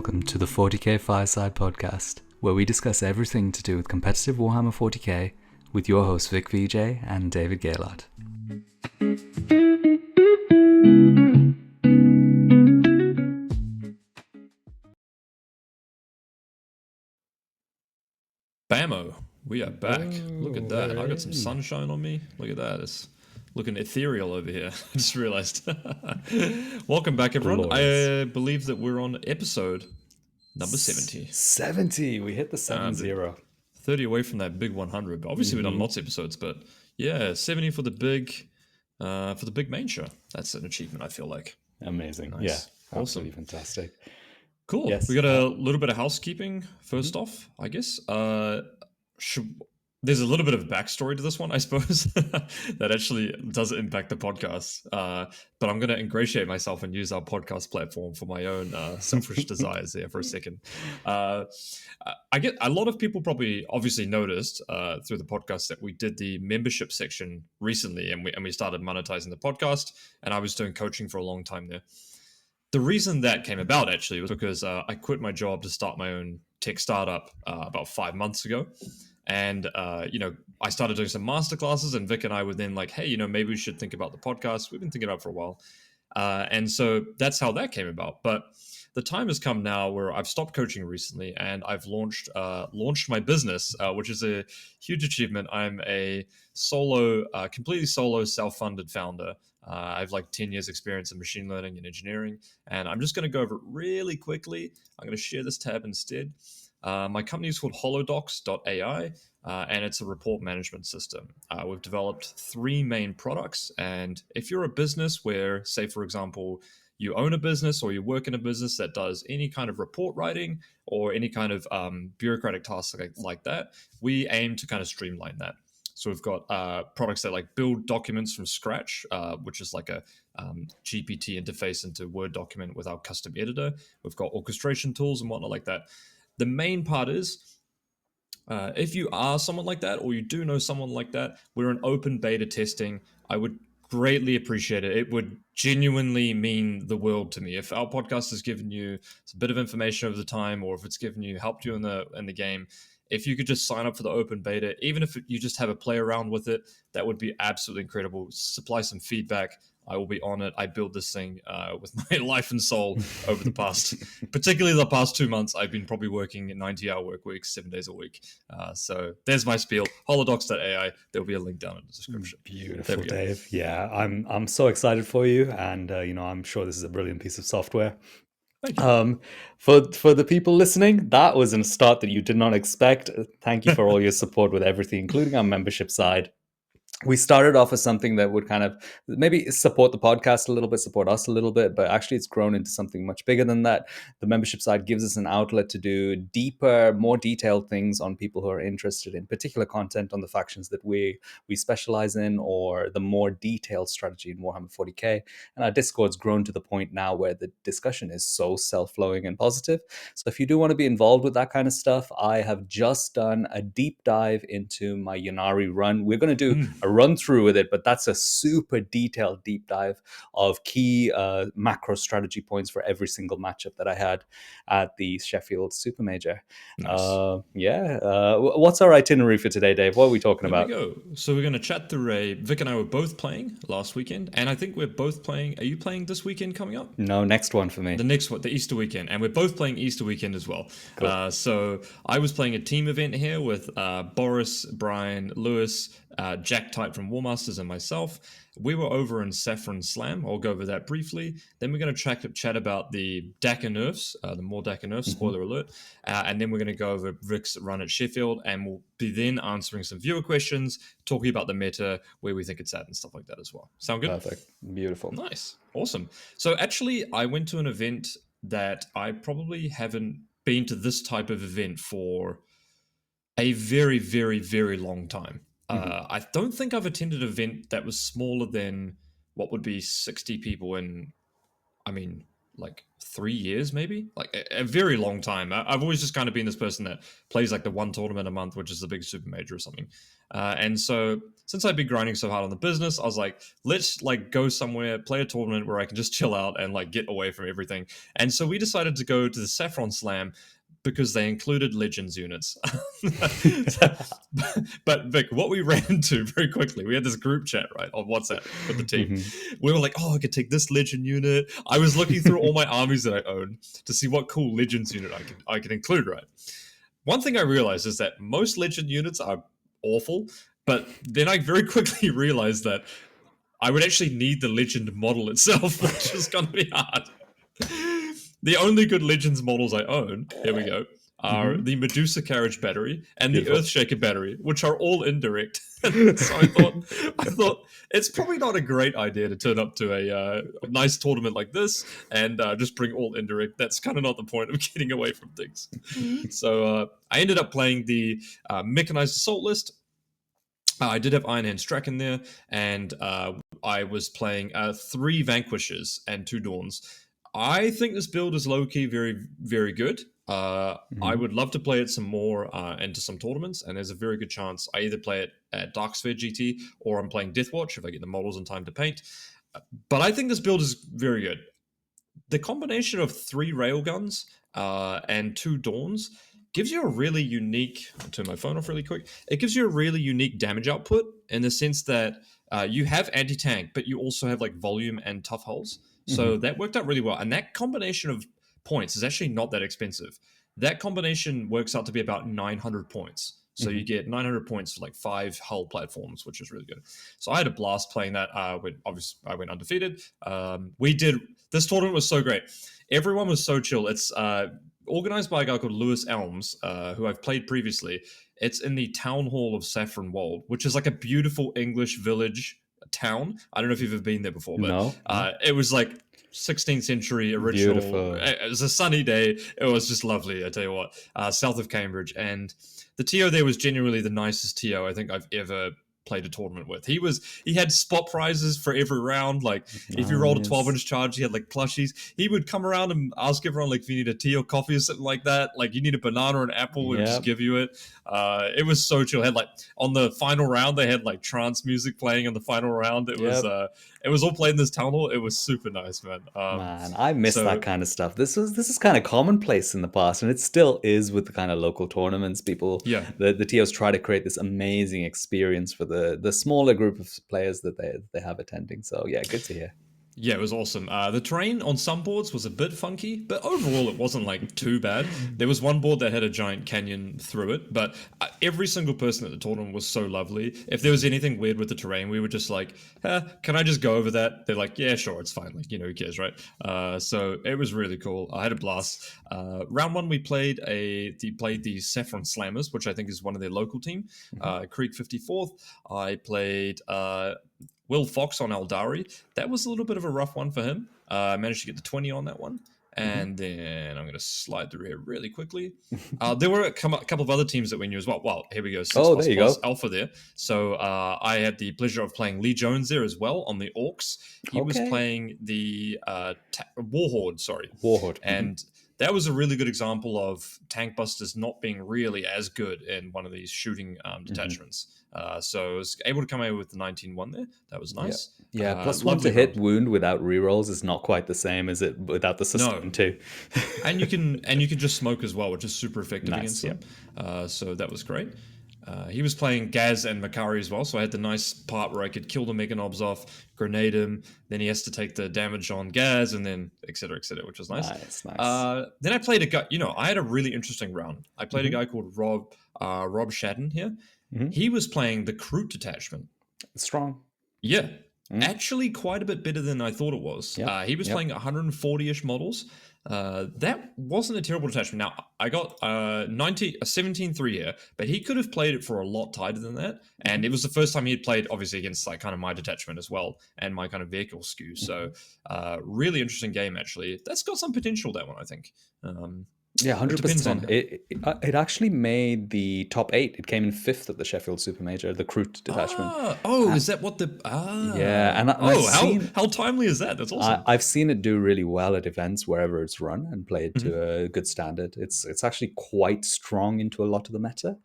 welcome to the 40K Fireside podcast, where we discuss everything to do with competitive Warhammer 40K with your hosts Vic Vijay and David Gaylard. Bammo, we are back. Look at that. I got some sunshine on me. Look at that. It's looking ethereal over here. I just realized. Welcome back, everyone. Glorious. I believe that we're on episode number 70. 70. We hit the 7-0. 30 away from that big 100. But obviously, we've done lots of episodes. But yeah, 70 for the big main show. That's an achievement, I feel like. Amazing. Nice. Yeah. Awesome. Absolutely fantastic. Cool. Yes. We got a little bit of housekeeping first off, I guess. There's a little bit of backstory to this one, I suppose, that actually does impact the podcast. But I'm going to ingratiate myself and use our podcast platform for my own selfish desires there for a second. I get a lot of people probably obviously noticed through the podcast that we did the membership section recently, and we started monetizing the podcast. And I was doing coaching for a long time there. The reason that came about actually was because I quit my job to start my own tech startup about 5 months ago. And, I started doing some masterclasses, and Vic and I were then like, hey, maybe we should think about the podcast. We've been thinking about it for a while. And so that's how that came about. But the time has come now where I've stopped coaching recently, and I've launched my business, which is a huge achievement. I'm a completely solo, self-funded founder. I have like 10 years experience in machine learning and engineering, and I'm just going to go over it really quickly. I'm going to share this tab instead. My company is called Hollowdocs.ai, and it's a report management system. We've developed 3 main products, and if you're a business where, say, for example, you own a business or you work in a business that does any kind of report writing or any kind of bureaucratic tasks like that, we aim to kind of streamline that. So we've got products that like build documents from scratch, which is like a GPT interface into Word document with our custom editor. We've got orchestration tools and whatnot like that. The main part is, if you are someone like that, or you do know someone like that, we're in open beta testing. I would greatly appreciate it. It would genuinely mean the world to me. If our podcast has given you a bit of information over the time, or if it's helped you in the game, if you could just sign up for the open beta, even if you just have a play around with it, that would be absolutely incredible. Supply some feedback. I will be on it. I built this thing with my life and soul over the past, particularly the past 2 months. I've been probably working 90-hour work weeks, 7 days a week. So there's my spiel. Holodocs.ai. There'll be a link down in the description. Beautiful, Dave. Yeah, I'm so excited for you, and I'm sure this is a brilliant piece of software. For the people listening, that was a start that you did not expect. Thank you for all your support with everything, including our membership side. We started off as something that would kind of maybe support the podcast a little bit, support us a little bit, but actually it's grown into something much bigger than that. The membership side gives us an outlet to do deeper, more detailed things on people who are interested in particular content on the factions that we specialize in, or the more detailed strategy in Warhammer 40K. And our Discord's grown to the point now where the discussion is so self-flowing and positive. So if you do want to be involved with that kind of stuff, I have just done a deep dive into my Ynnari run. We're going to do a run through with it, but that's a super detailed deep dive of key macro strategy points for every single matchup that I had at the Sheffield Super-Major. Nice. What's our itinerary for today, Dave? What are we talking about? There we go. So we're going to chat through Vic and I were both playing last weekend, and I think we're both playing. Are you playing this weekend coming up? No, next one for me. The next one, the Easter weekend, and we're both playing Easter weekend as well. Cool. So I was playing a team event here with Boris, Brian, Lewis, Jack Type from War Masters, and myself. We were over in Saffron Slam. I'll go over that briefly. Then we're going to chat about the Dakka nerfs, the more Dakka nerfs, spoiler alert. And then we're going to go over Vic's run at Sheffield, and we'll be then answering some viewer questions, talking about the meta, where we think it's at, and stuff like that as well. Sound good? Perfect. Beautiful. Nice. Awesome. So actually, I went to an event that I probably haven't been to this type of event for a very, very, very long time. I don't think I've attended an event that was smaller than what would be 60 people in, like 3 years, maybe, like a very long time. I've always just kind of been this person that plays like the one tournament a month, which is the big Super-Major or something. And so since I've been grinding so hard on the business, I was like, let's like go somewhere, play a tournament where I can just chill out and like get away from everything. And so we decided to go to the Saffron Slam because they included Legends units. But Vic, what we ran into very quickly, we had this group chat, right, on WhatsApp with the team. We were like, oh, I could take this Legend unit. I was looking through all my armies that I own to see what cool Legends unit I could include, right? One thing I realized is that most Legend units are awful, but then I very quickly realized that I would actually need the Legend model itself, which is going to be hard. The only good Legends models I own, here we go, are the Medusa Carriage battery and the Earthshaker battery, which are all indirect. So I thought it's probably not a great idea to turn up to a nice tournament like this and just bring all indirect. That's kind of not the point of getting away from things. So I ended up playing the Mechanized Assault list. I did have Iron Hand Strack in there, and I was playing 3 Vanquishers and 2 Dawns. I think this build is low-key very, very good. I would love to play it some more into some tournaments, and there's a very good chance I either play it at Darksphere GT or I'm playing Deathwatch if I get the models in time to paint. But I think this build is very good. The combination of 3 Railguns and 2 Dawns gives you a really unique... I'll turn my phone off really quick. It gives you a really unique damage output in the sense that you have anti-tank, but you also have like volume and tough hulls. So that worked out really well. And that combination of points is actually not that expensive. That combination works out to be about 900 points. So you get 900 points for like 5 hull platforms, which is really good. So I had a blast playing that. Obviously, I went undefeated. This tournament was so great. Everyone was so chill. It's organized by a guy called Lewis Elms, who I've played previously. It's in the town hall of Saffron Wold, which is like a beautiful English village town. I don't know if you've ever been there before, but it was like 16th century original. Beautiful. It was a sunny day. It was just lovely, I tell you what. South of Cambridge. And the TO there was genuinely the nicest TO I think I've ever played a tournament with. He had spot prizes for every round. Like if you rolled a 12-inch charge, he had like plushies. He would come around and ask everyone like if you need a tea or coffee or something like that. Like you need a banana or an apple, he would just give you it. It was so chill. It had like on the final round, they had like trance music playing on the final round. It was all played in this town hall. It was super nice, man. Man, I miss that kind of stuff. This is kind of commonplace in the past, and it still is with the kind of local tournaments. People, the TOs try to create this amazing experience for the smaller group of players that they have attending. So yeah, good to hear. Yeah, it was awesome. The terrain on some boards was a bit funky, but overall it wasn't like too bad. There was one board that had a giant canyon through it, but every single person at the tournament was so lovely. If there was anything weird with the terrain, we were just like, can I just go over that? They're like, yeah, sure, it's fine. Like, who cares, right? So it was really cool. I had a blast. Round 1, we played the Saffron Slammers, which I think is one of their local team. Creek 54th. I played... Will Fox on Eldari. That was a little bit of a rough one for him. I managed to get the 20 on that one. And then I'm going to slide through here really quickly. There were a couple of other teams that we knew as well. Well, here we go. 6 there you go. Alpha there. So I had the pleasure of playing Lee Jones there as well on the Orcs. He was playing the Warhorde, Warhorde. And that was a really good example of tank busters not being really as good in one of these shooting detachments. So I was able to come away with the 19-1 there. That was nice. Yeah, plus 1 to hit wound without rerolls is not quite the same as it without the sustain too. and you can just smoke as well, which is super effective against them. So that was great. He was playing Gaz and Makari as well, so I had the nice part where I could kill the Mega Knobs off, grenade him, then he has to take the damage on Gaz, and then et cetera, which was nice. Nice. Then I played a guy, I had a really interesting round. I played a guy called Rob Shadden here. He was playing the Kroot detachment. Strong. Yeah. Actually quite a bit better than I thought it was. He was playing 140-ish models. That wasn't a terrible detachment. Now, I got a 17-3 here, but he could have played it for a lot tighter than that. And it was the first time he had played, obviously, against like kind of my detachment as well, and my kind of vehicle skew. So really interesting game, actually. That's got some potential, that one, I think. Yeah, It depends 100%. on. It actually made the top 8. It came in 5th at the Sheffield Super-Major, the Crute detachment. Oh, And is that what the yeah, and I've Oh, seen how timely is that? That's awesome. I've seen it do really well at events wherever it's run and played Mhm. to a good standard. It's actually quite strong into a lot of the meta.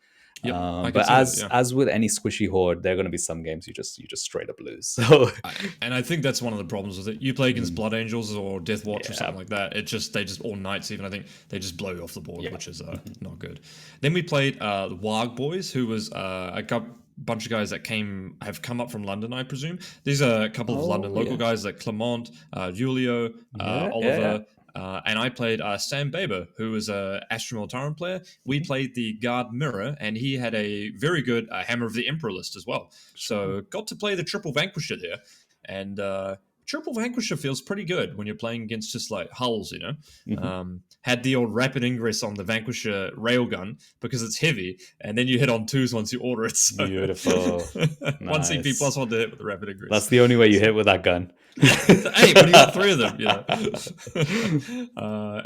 Yep, I can But see that. Yeah. as with any squishy horde, there are going to be some games you just straight up lose. So And I think that's one of the problems with it. You play against mm, Blood Angels or Death Watch or yeah, something like that. They just all knights even. I think they just blow you off the board, yeah, which is mhm. not good. Then we played the Warg Boys, who was bunch of guys that have come up from London, I presume. These are a couple of London Oh local yeah, guys like Clement, Julio, yeah, yeah, yeah. Oliver. And I played Sam Baber, who was a Astra Militarum player. We Mhm. played the Guard Mirror, and he had a very good Hammer of the Emperor list as well. Sure. So got to play the Triple Vanquisher there, and Triple Vanquisher feels pretty good when you're playing against just like hulls, you know. Mhm. Had the old rapid ingress on the Vanquisher railgun because it's heavy, and then you hit on twos once you order it. So Beautiful, 1 CP nice. plus 1 to hit with the rapid That's ingress. the only way you So, hit with that gun. hey, when you got 3 of them, you know.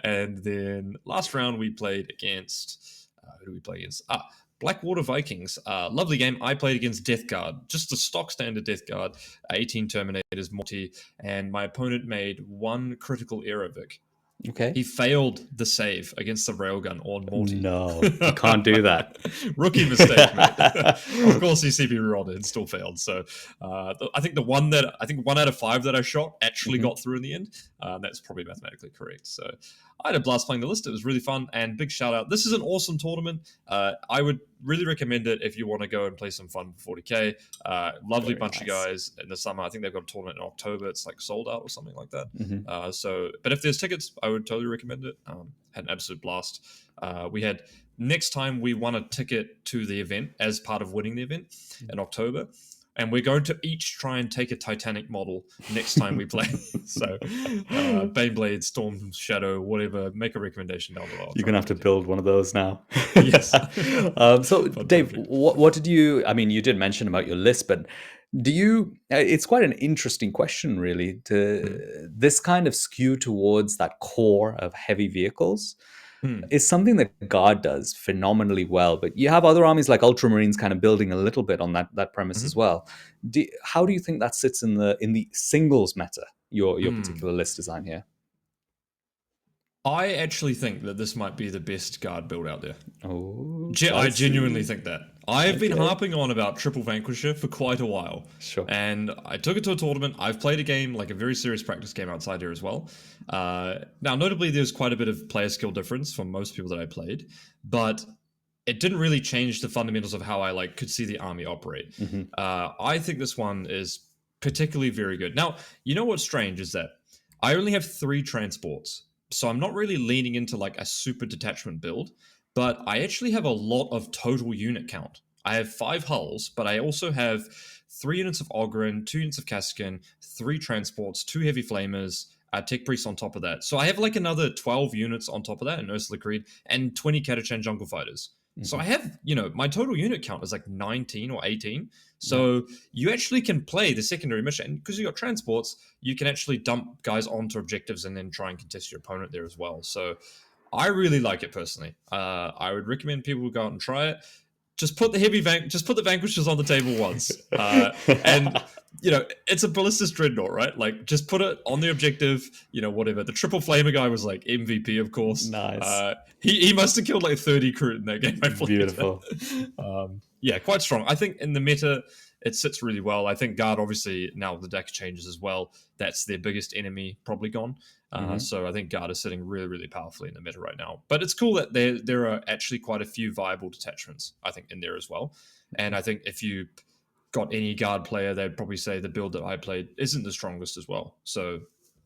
And then last round we played against who do we play against? Blackwater Vikings. Lovely game. I played against Death Guard, just a stock standard Death Guard, 18 Terminators, Morty, and my opponent made 1 critical error, Vic. Okay. He failed the save against the railgun on Morty. No, you can't do that. Rookie mistake, mate. Of course, he CP rolled it and still failed. So I think I think 1 out of 5 that I shot actually Mhm. got through in the end. That's probably mathematically correct. So I had a blast playing the list. It was really fun, and big shout out. This is an awesome tournament. I would really recommend it if you want to go and play some fun for 40k. Lovely Very bunch of nice. guys in the summer. I think they've got a tournament in October. It's like sold out or something like that. Mhm. But if there's tickets, I would totally recommend it. Had an absolute blast. We had next time we won a ticket to the event as part of winning the event in October. And we're going to each try and take a Titanic model next time we play. So, Baneblade, Storm Shadow, whatever. Make a recommendation down below. I'll You're try gonna and have give to it to you. build one of those now. Yes. So, But Dave, perfect. what did you? I mean, you did mention about your list, but do you? It's quite an interesting question, really. Mm. To this kind of skew towards that core of heavy vehicles Mm. is something that Guard does phenomenally well. But you have other armies like Ultramarines kind of building a little bit on that premise as Mm-hmm. well. How do you think that sits in the singles meta? Your Mm. particular list design here. I actually think that this might be the best guard build out there. Oh, I genuinely spicy. think that. I've been Okay. harping on about Triple Vanquisher for quite a while. Sure. And I took it to a tournament. I've played a game, like a very serious practice game outside here as well. Now, notably, there's quite a bit of player skill difference from most people that I played, but it didn't really change the fundamentals of how I like could see the army operate. Hmm. I think this one is particularly very good. Now, you know what's strange is that I only have 3 transports, so I'm not really leaning into like a super detachment build, but I actually have a lot of total unit count. I have 5 hulls, but I also have 3 units of Ogren, 2 units of Kaskin, 3 transports, 2 heavy flamers, tech priests on top of that. So I have like another 12 units on top of that in Ursula Creed and 20 Catachan jungle fighters. So I Hmm. have, my total unit count is like 19 or 18. Yeah. So you actually can play the secondary mission because you got transports. You can actually dump guys onto objectives and then try and contest your opponent there as well. So I really like it personally. I would recommend people go out and try it. Just put just put the vanquishers on the table once, and it's a ballistic dreadnought, right? Like just put it on the objective. Whatever. The triple flamer guy was like MVP, of course. Nice. He must have killed like 30 crew in that game I played. Beautiful. Yeah, quite strong. I think in the meta, it sits really well. I think guard, obviously, now the deck changes as well. That's their biggest enemy, probably gone. Hmm. So I think guard is sitting really, really powerfully in the meta right now. But it's cool that there are actually quite a few viable detachments, I think, in there as well. And I think if you got any guard player, they'd probably say the build that I played isn't the strongest as well. So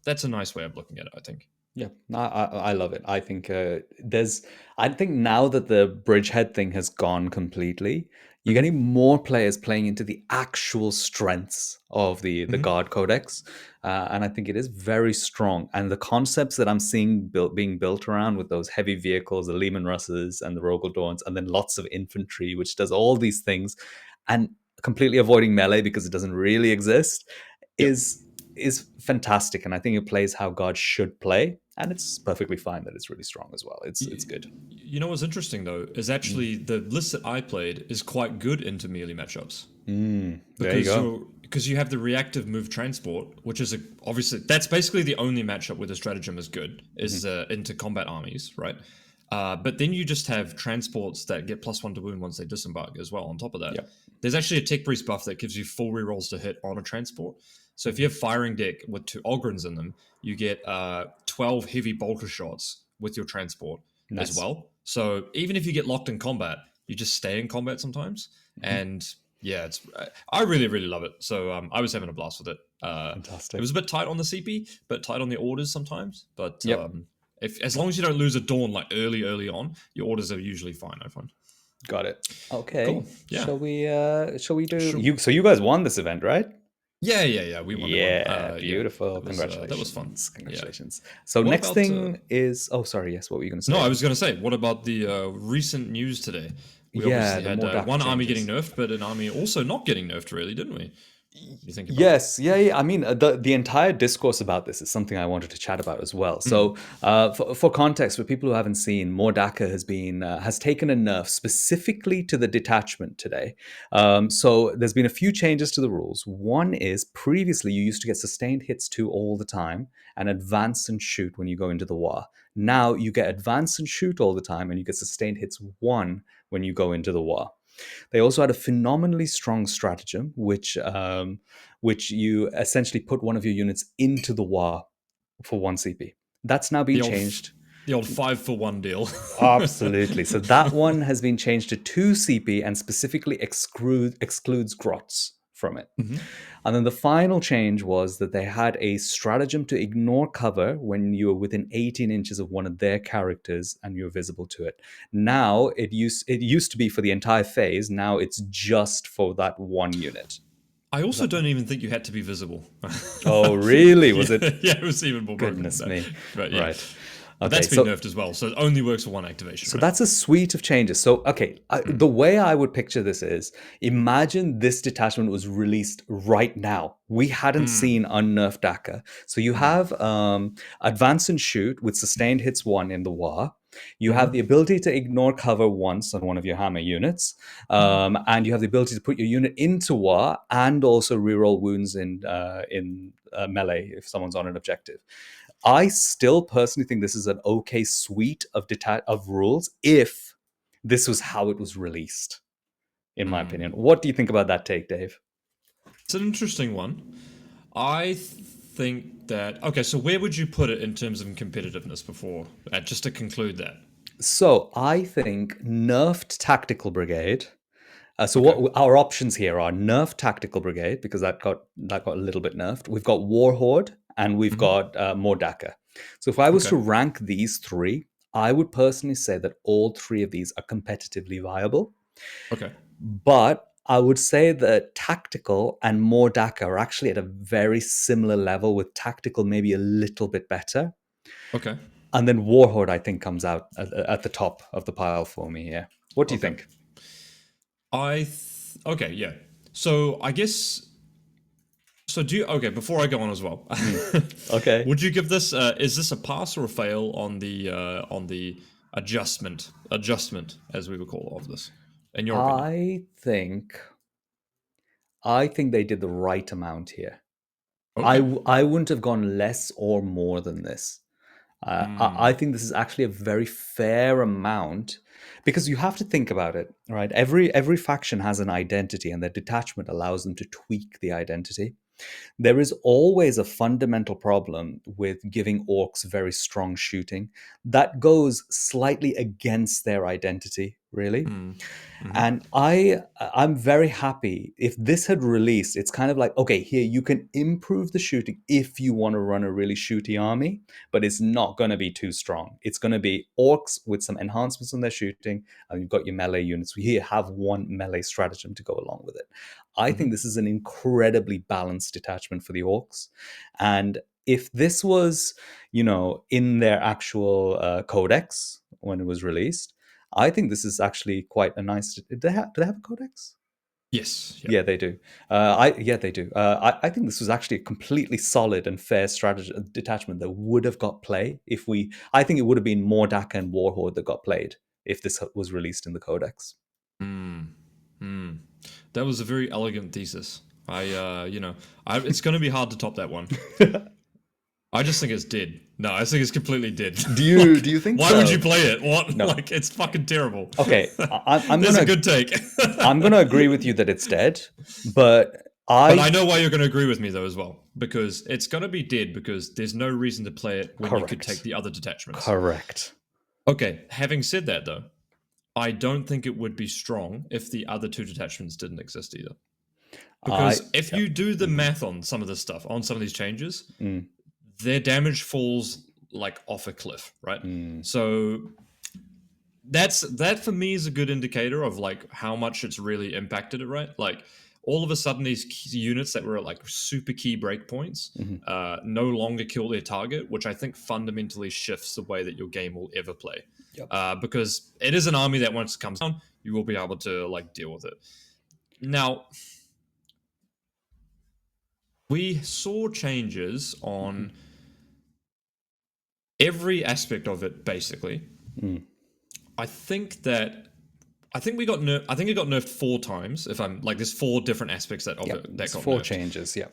that's a nice way of looking at it, I think. Yeah, I love it. I think I think now that the bridgehead thing has gone completely, you're Hmm. getting more players playing into the actual strengths of the Hmm. guard codex, and I think it is very strong. And the concepts that I'm seeing being built around with those heavy vehicles, the Lehman Russes and the Rogel Dawns, and then lots of infantry, which does all these things, and completely avoiding melee because it doesn't really exist, Yep. is is fantastic, and I think it plays how God should play. and it's perfectly fine that it's really strong as well. It's good. You know what's interesting though is actually the list that I played is quite good into melee matchups There you go. because you have the reactive move transport, which is obviously that's basically the only matchup where the stratagem is good is into combat armies, right? But then you just have transports that get +1 to wound once they disembark as well. On top of that, Yep. there's actually a tech priest buff that gives you full rerolls to hit on a transport. So if you have firing deck with 2 Ogrins in them, you get 12 heavy bolter shots with your transport as Nice. well. So even if you get locked in combat, you just stay in combat sometimes. And yeah, I really, really love it. So I was having a blast with it. Fantastic. It was a bit tight on the CP, but tight on the orders sometimes. But Yep. as long as you don't lose a dawn like early on, your orders are usually fine, I find. Got it. Okay. Cool. Yeah. Shall we do Sure. you guys won this event, right? Yeah. We won. Yeah, beautiful. That was, Congratulations. that was fun. Congratulations. So What next about, thing is sorry, yes, what were you going to say? No, I was going to say, what about the recent news today? We Yeah, obviously the more had Dakka one army changes. getting nerfed, but an army also not getting nerfed, really, didn't we? You think about Yes, yeah. I mean, the entire discourse about this is something I wanted to chat about as well. So, for context, for people who haven't seen, more Dakka has taken a nerf specifically to the detachment today. So, there's been a few changes to the rules. One is previously you used to get sustained hits 2 all the time and advance and shoot when you go into the war. Now you get advance and shoot all the time, and you get sustained hits 1 when you go into the war. They also had a phenomenally strong stratagem, which you essentially put one of your units into the war for 1 CP. That's now been changed. the old 5-for-1 deal. Absolutely. So that one has been changed to 2 CP and specifically excludes grots from it. And then the final change was that they had a stratagem to ignore cover when you were within 18 inches of one of their characters and you're visible to it. Now it used to be for the entire phase. Now it's just for that one unit. I also don't even think you had to be visible. Oh, really? Was it? Yeah, it was even more Goodness broken. me. But yeah. Right. But Okay, that's been nerfed as well, so it only works for one activation. So right? that's a suite of changes. So, okay, the way I would picture this is imagine this detachment was released right now. We hadn't seen unnerfed Dakka. So you have advance and shoot with sustained hits 1 in the war. You have the ability to ignore cover once on one of your hammer units. And you have the ability to put your unit into war and also reroll wounds in melee if someone's on an objective. I still personally think this is an okay suite of rules if this was how it was released, in my opinion. What do you think about that take, Dave? It's an interesting one. I think that... Okay, so where would you put it in terms of competitiveness before? Just to conclude that. So I think nerfed tactical brigade. What our options here are nerfed tactical brigade, because that got a little bit nerfed. We've got warhorde and we've got more Dakka. So if I was to rank these 3, I would personally say that all 3 of these are competitively viable. Okay. But I would say that tactical and more Dakka are actually at a very similar level, with tactical maybe a little bit better. Okay. And then warhorde, I think, comes out at the top of the pile for me here. What do you think? Okay, yeah. So I guess... So okay, before I go on as well. Okay. Would you give this... is this a pass or a fail on the adjustment, as we would call of this, in your opinion? I think they did the right amount here. Okay. I wouldn't have gone less or more than this. I think this is actually a very fair amount, because you have to think about it, right? Every faction has an identity, and their detachment allows them to tweak the identity. There is always a fundamental problem with giving orcs very strong shooting that goes slightly against their identity, really. And I'm very happy if this had released. It's kind of like, okay, here you can improve the shooting if you want to run a really shooty army, but it's not going to be too strong. It's going to be orcs with some enhancements on their shooting, and you've got your melee units. We here have one melee stratagem to go along with it. I think this is an incredibly balanced detachment for the orcs. And if this was, in their actual codex when it was released, I think this is actually quite a nice. Do they have a codex? Yes. Yep. Yeah, they do. They do. I think this was actually a completely solid and fair strategy detachment that would have got play if we. I think it would have been more Dakka and Warhorde that got played if this was released in the Codex. Mm. Mm. That was a very elegant thesis. It's going to be hard to top that one. I just think it's dead. No, I think it's completely dead. Do you think why so? would you play it? What? No. Like, it's fucking terrible. Okay, I'm There's gonna a good take. I'm gonna agree with you that it's dead, but But I know why you're going to agree with me though as well, because it's going to be dead because there's no reason to play it when you could take the other detachments. Correct. Okay, having said that though, I don't think it would be strong if the other two detachments didn't exist either. Because if you do the math on some of this stuff, on some of these changes, their damage falls like off a cliff, right? So that for me is a good indicator of like how much it's really impacted it, right? Like all of a sudden these units that were at like super key breakpoints no longer kill their target, which I think fundamentally shifts the way that your game will ever play. Yep. Because it is an army that once it comes down, you will be able to like deal with it. Now, we saw changes on every aspect of it, basically. I think we got nerfed. I think it got nerfed 4 times. If I'm like, there's 4 different aspects that that got 4 nerfed. changes. Yeah.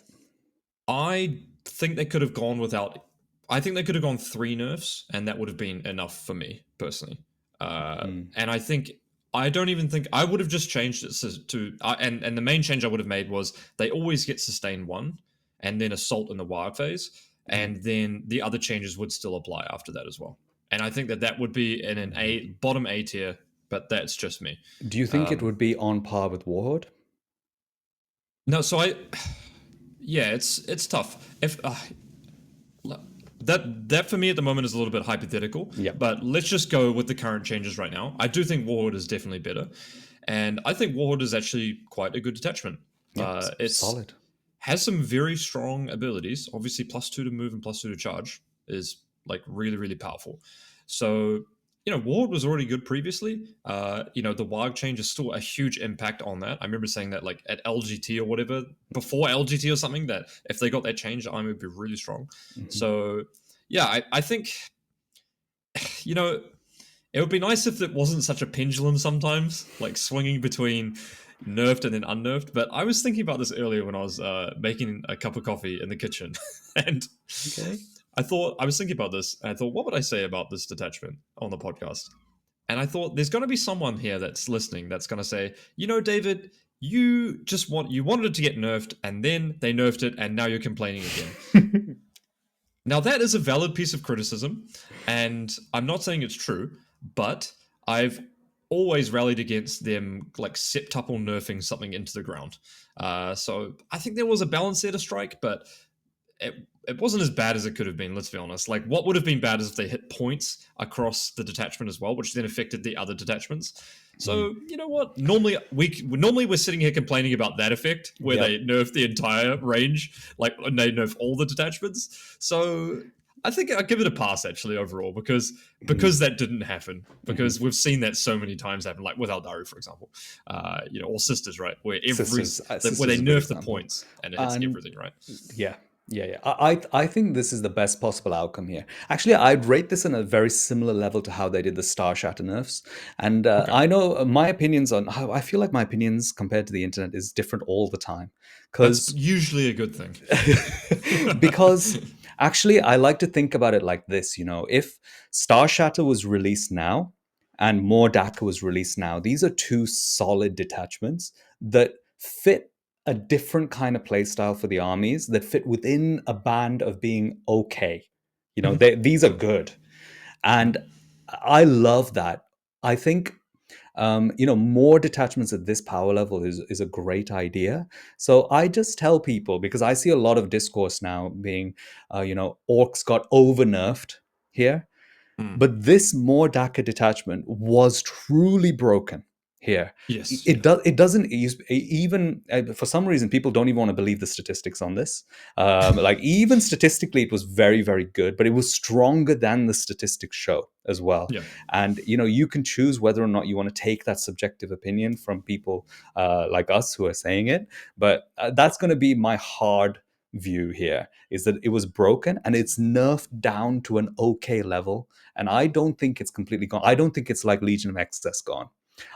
I think they could have gone without. I think they could have gone 3 nerfs, and that would have been enough for me personally. And I don't even think I would have just changed it to. And the main change I would have made was they always get sustain 1, and then assault in the wild phase, and then the other changes would still apply after that as well. And I think that would be in an bottom A tier, but that's just me. Do you think it would be on par with Warhorde? No, so it's tough. If that for me at the moment is a little bit hypothetical. Yeah. But let's just go with the current changes right now. I do think Warhorde is definitely better, and I think Warhorde is actually quite a good detachment. Yeah, it's solid. Has some very strong abilities. Obviously, +2 to move and +2 to charge is like really, really powerful. So, Warhorde was already good previously. The WAG change is still a huge impact on that. I remember saying that like at LGT or whatever, before LGT or something, that if they got that change, the army would be really strong. So, yeah, I think, it would be nice if it wasn't such a pendulum sometimes, like swinging between nerfed and then unnerfed. But I was thinking about this earlier when I was making a cup of coffee in the kitchen. And I was thinking about this, and I thought, what would I say about this detachment on the podcast? And I thought, there's going to be someone here that's listening that's going to say, David, you wanted it to get nerfed, and then they nerfed it, and now you're complaining again. Now, that is a valid piece of criticism, and I'm not saying it's true, but I've always rallied against them like septuple nerfing something into the ground. So I think there was a balance there to strike, but it wasn't as bad as it could have been, let's be honest. Like, what would have been bad is if they hit points across the detachment as well, which then affected the other detachments. So, you know what? Normally we're sitting here complaining about that effect where they nerf the entire range, like they nerf all the detachments. So I think I'll give it a pass actually overall because that didn't happen. Because we've seen that so many times happen, like with Aldari, for example. Or Sisters, right? Where where they nerf the points and it hits everything, right? Yeah. I think this is the best possible outcome here. Actually, I'd rate this on a very similar level to how they did the Star Shatter nerfs. And I know my opinions on how I feel like my opinions compared to the internet is different all the time. That's usually a good thing. Because actually, I like to think about it like this. If Star Shatter was released now and more Dakka was released now, these are 2 solid detachments that fit a different kind of playstyle for the armies that fit within a band of being okay. These are good. And I love that. I think, more detachments at this power level is a great idea. So I just tell people, because I see a lot of discourse now being, Orcs got over nerfed here. But this more Dakka detachment was truly broken. here. Yes. It does. It doesn't even for some reason people don't even want to believe the statistics on this. Like even statistically, it was very very good, but it was stronger than the statistics show as well. Yeah. And you can choose whether or not you want to take that subjective opinion from people like us who are saying it. But that's going to be my hard view here, is that it was broken and it's nerfed down to an okay level. And I don't think it's completely gone. I don't think it's like Legion of Excess gone.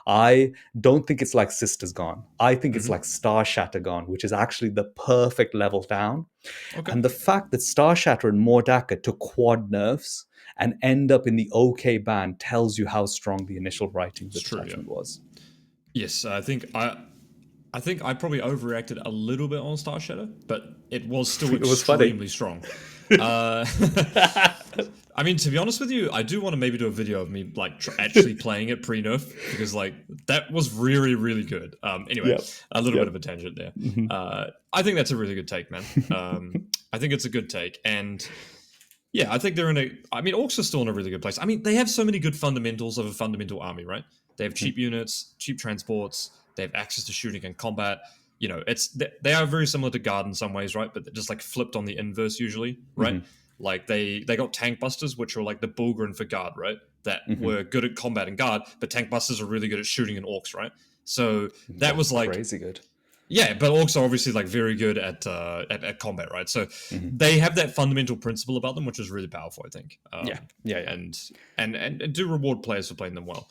I don't think it's like Sisters gone. I think it's Hmm. like Star Shatter gone, which is actually the perfect level down. Okay. And the fact that Star Shatter and Mordaka took quad nerfs and end up in the OK band tells you how strong the initial writing of the It's true. Yeah. detachment was. Yes, I think I probably overreacted a little bit on Star Shadow, but it was still It was funny. extremely strong. Uh, I mean, to be honest with you, I do want to maybe do a video of me like actually playing it pre-nerf, because like that was really really good. Anyway, Yep. a little bit Yep. of a tangent there. Mhm. I think that's a really good take, man. I think it's a good take, and yeah, I think they're in a. I mean, Orcs are still in a really good place. I mean, they have so many good fundamentals of a fundamental army, right? They have cheap units, cheap transports. They have access to shooting and combat. It's they are very similar to Guard in some ways, right? But they're just like flipped on the inverse usually, right? Mhm. Like they got tank busters, which are like the Bullgren for Guard, right? That Mhm. were good at combat and Guard, but tank busters are really good at shooting and Orcs, right? So that Yeah, was like, crazy good. yeah, but Orcs are obviously like very good at combat, right? So Mhm. they have that fundamental principle about them, which is really powerful, I think. Yeah, yeah, yeah. And do reward players for playing them well.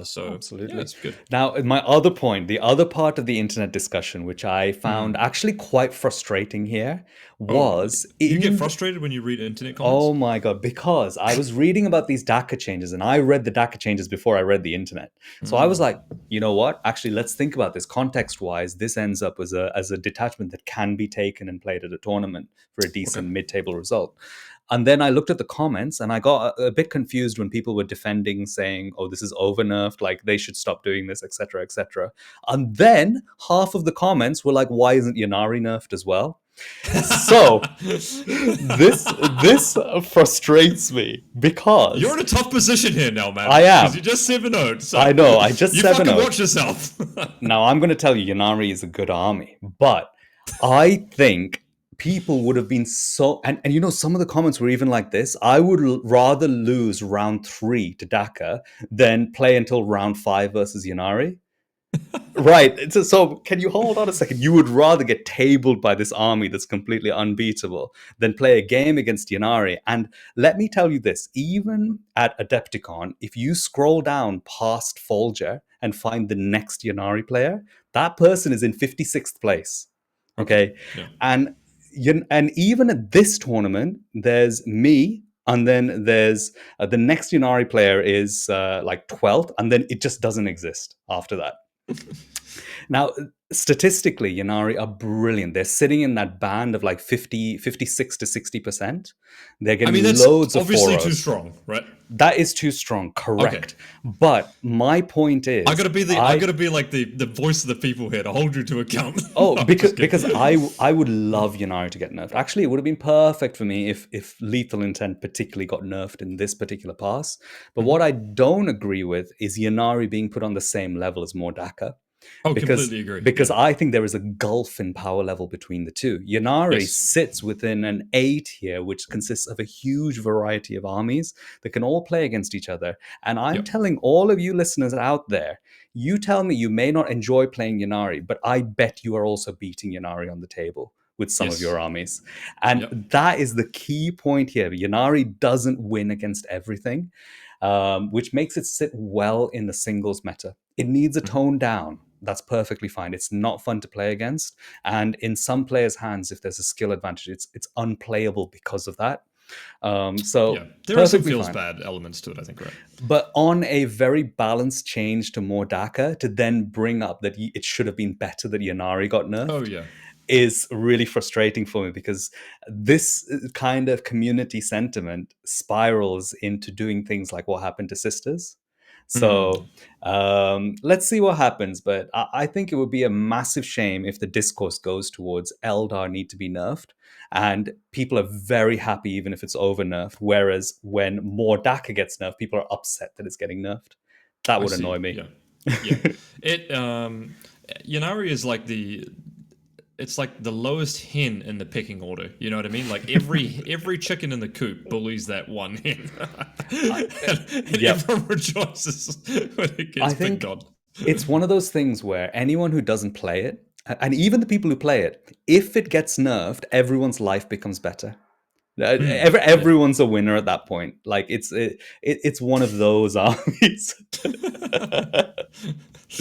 So yeah, Absolutely. it's good. Now, my other point, the other part of the internet discussion, which I found Mm. actually quite frustrating here, Oh, was you get in frustrated when you read internet oh comments? my god, because I was reading about these Dakka changes and I read the Dakka changes before I read the internet. So I was Mm. like, you know what? Actually, let's think about this context-wise. This ends up as a detachment that can be taken and played at a tournament for a Okay. decent mid-table result. And then I looked at the comments and I got a bit confused when people were defending, saying, "Oh, this is over nerfed. Like they should stop doing this, etc., etc." And then half of the comments were like, "Why isn't Ynnari nerfed as well?" So this frustrates me You're because in a tough position here now, man. I Because you am. just 7-0'd, so I know. I just you 7 fucking 0. watch yourself. Now I'm going to tell you, Ynnari is a good army, but I think people would have been so. And some of the comments were even like this. I would rather lose round 3 to Dakka than play until round 5 versus Ynnari. Right. So can you hold on a second? You would rather get tabled by this army that's completely unbeatable than play a game against Ynnari. And let me tell you this, even at Adepticon, if you scroll down past Folger and find the next Ynnari player, that person is in 56th place. Okay. Okay. Yeah. And and even at this tournament, there's me, and then there's the next Ynnari player is like 12th, and then it just doesn't exist after that. Now, statistically, Ynnari are brilliant. They're sitting in that band of like 56 to 60%. They're I mean, getting that's loads of obviously too 4-0s. strong, right? That is too strong, Okay. correct. But my point I is, gotta be I gotta be like the voice of the people here to hold you to account. oh, No, I'm because just kidding. because I would love Ynnari to get nerfed. Actually, it would have been perfect for me if Lethal Intent particularly got nerfed in this particular pass. But what Mhm. I don't agree with is Ynnari being put on the same level as Mordaka. Oh, because completely agree. because Yeah. I think there is a gulf in power level between the two. Ynnari Yes. sits within an A tier, which consists of a huge variety of armies that can all play against each other. And I'm Yep. telling all of you listeners out there, you tell me you may not enjoy playing Ynnari, but I bet you are also beating Ynnari on the table with some of Yes. your armies. And Yep. that is the key point here. Ynnari doesn't win against everything, which makes it sit well in the singles meta. It needs a Mhm. tone down. That's perfectly fine. It's not fun to play against, and in some players' hands, if there's a skill advantage, it's unplayable because of that. Yeah. So There are some perfectly feels fine. bad elements to it, I think, right? But on a very balanced change to more Dakka, to then bring up that it should have been better that Ynnari got Oh nerfed yeah. is really frustrating for me, because this kind of community sentiment spirals into doing things like what happened to Sisters. So Mm. let's see what happens. But I think it would be a massive shame if the discourse goes towards Eldar need to be nerfed, and people are very happy even if it's over nerfed. Whereas when more Dakka gets nerfed, people are upset that it's getting nerfed. That I would annoy see. me. Yeah. Yeah. It Ynnari is like it's like the lowest hen in the pecking order. You know what I mean? Like every chicken in the coop bullies that one hen, and Yep. everyone rejoices when it I gets picked think on. it's one of those things where anyone who doesn't play it, and even the people who play it, if it gets nerfed, everyone's life becomes better. Yeah. Everyone's a winner at that point. Like it's one of those armies.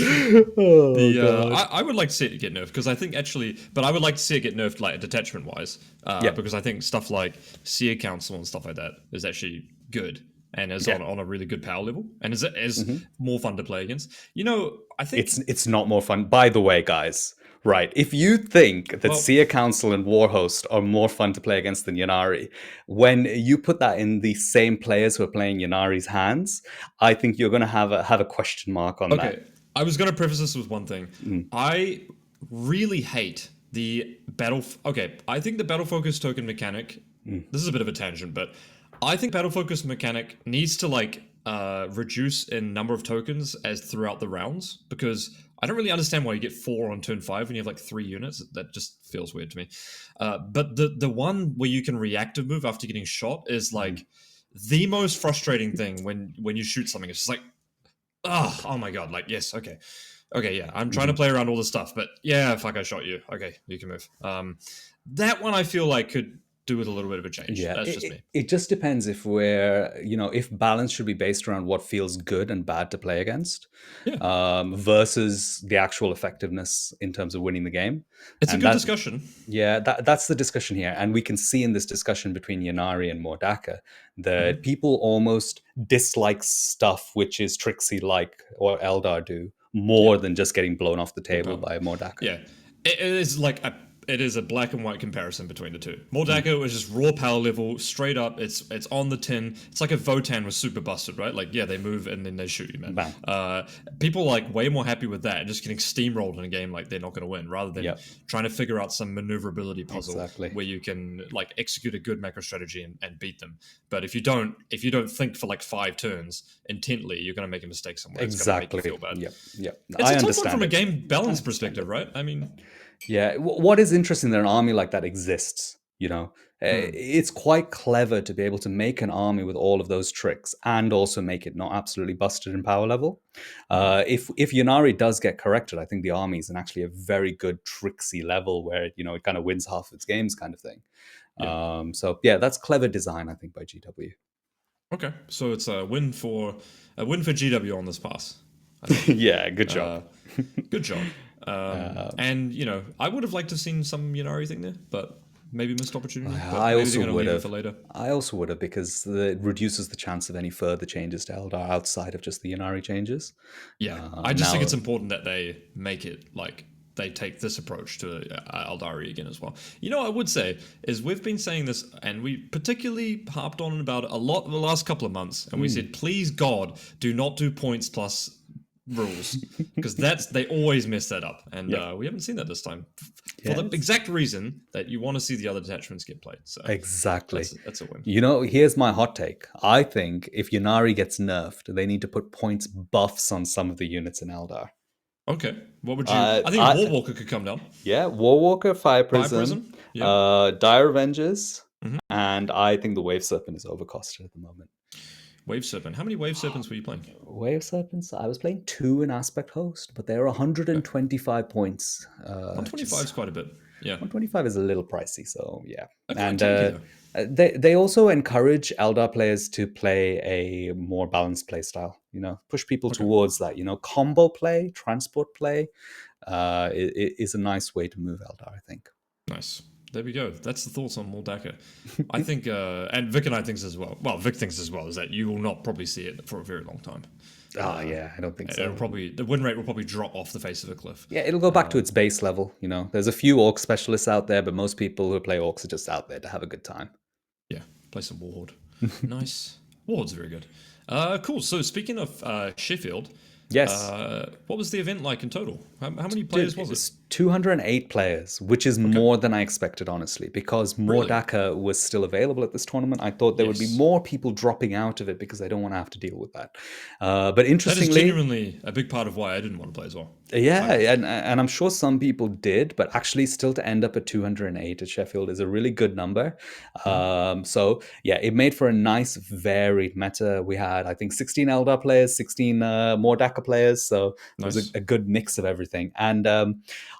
Oh The god. I would like to see it get nerfed because I think actually, but I would like to see it get nerfed like detachment wise, Yeah. because I think stuff like Seer Council and stuff like that is actually good and is Yeah. on a really good power level and is hmm more fun to play against. You know, I think It's not more fun. By the way, guys, right? If you think that well, Seer Council and Warhost are more fun to play against than Ynnari, when you put that in the same players who are playing Ynnari's hands, I think you're going to have a question mark on that. okay. I was going to preface this with one thing. Mm, I really hate the battle. Okay, I think the battle focus token mechanic. mm, This is a bit of a tangent, but I think battle focus mechanic needs to like reduce in number of tokens as throughout the rounds because I don't really understand why you get 4 on turn 5 when you have like 3 units. That just feels weird to me. But the one where you can reactive move after getting shot is mm. like the most frustrating thing when you shoot something. It's just like oh my god, like yes, okay. Okay, yeah, I'm trying to Mhm. play around all this stuff, but yeah, fuck, I shot you. Okay, you can move. That one I feel like could do with a little bit of a change. Yeah, That's it, just it, me. it just depends if if balance should be based around what feels good and bad to play against, Yeah, versus the actual effectiveness in terms of winning the game. it's a And good that, discussion. yeah, that's the discussion here. And we can see in this discussion between Ynnari and Mordaka that Hmm. people almost dislike stuff which is Trixie like or Eldar do Yeah, more than just getting blown off the more table power. by Mordaka. Yeah, it is like it is a black and white comparison between the two. Mm, Mordaka was just raw power level, straight up. It's on the tin. It's like a Votan was super busted, right? Like yeah, they move and then they shoot you, man. bam. People are like way more happy with that and just getting steamrolled in a game like they're not going to win, rather than Yep, trying to figure out some maneuverability puzzle exactly. where you can like execute a good macro strategy and beat them. But if you don't think for like 5 turns intently, you're going to make a mistake somewhere. It's going to make you Exactly. feel bad. Yep. Yep. It's I a tough one understand from a it. game I balance understand perspective, it. right? I mean, Yeah. What is interesting that an army like that exists, hmm, it's quite clever to be able to make an army with all of those tricks and also make it not absolutely busted in power level. hmm, If Ynnari does get corrected, I think the army is in actually a very good tricksy level where it kind of wins half of its games, kind of thing. yeah. So yeah, that's clever design, I think, by GW. Okay, so it's a win for GW on this pass. I think. Yeah, good job. Uh, Good job. Um, And I would have liked to have seen some Ynnari thing there, but maybe missed opportunity. But I maybe they're also going to would leave it for have. later. I also would have because it reduces the chance of any further changes to Eldar outside of just the Ynnari changes. Yeah, I just think Now, it's important that they make it like they take this approach to Aldari again as well. I would say is we've been saying this, and we particularly harped on about it a lot in the last couple of months, and we said, please God, do not do points plus rules because they always mess that up, and yeah, we haven't seen that this time for yeah, the exact reason that you want to see the other detachments get played. So exactly. that's a win. Here's my hot take. I think if Ynnari gets nerfed, they need to put points buffs on some of the units in Eldar. Okay, what would you? I think Warwalker could come down. Yeah, Warwalker, Fire Fire Prism, Prism, yep. Dire Avengers, Hmm. and I think the Wave Serpent is overcosted at the moment. Wave Serpent. How many Wave Serpents were you playing? Wave Serpents, I was playing 2 in Aspect Host, but they're Okay. 125 points. 125 is quite a bit. Yeah. 125 is a little pricey, so yeah. They're quite And tanky though. they also encourage Eldar players to play a more balanced play style. Push people Okay. towards that. Combo play, transport play, is a nice way to move Eldar, I think. Nice. There we go. That's the thoughts on Dakka. I think, and Vic and I thinks as well. Well, Vic thinks as well is that you will not probably see it for a very long time. Yeah, I don't think so. The win rate will probably drop off the face of a cliff. Yeah, it'll go back to its base level. There's a few orc specialists out there, but most people who play orcs are just out there to have a good time. Yeah, play some Warhorde. Nice. Warhorde's very good. Cool. So speaking of Sheffield, Yes. what was the event like in total? How many players was it? 208 players, which is Okay. more than I expected, honestly, because more Really? Dakka was still available at this tournament. I thought there would be Yes. more people dropping out of it because they don't want to have to deal with that. But That is interestingly, genuinely a big part of why I didn't want to play as well. yeah, I and I'm sure some people did, but actually, still to end up at 208 at Sheffield is a really good number. mhm. So yeah, it made for a nice varied meta. We had, I think, 16 Eldar players, 16 more Dakka players, so there was Nice. a good mix of everything. And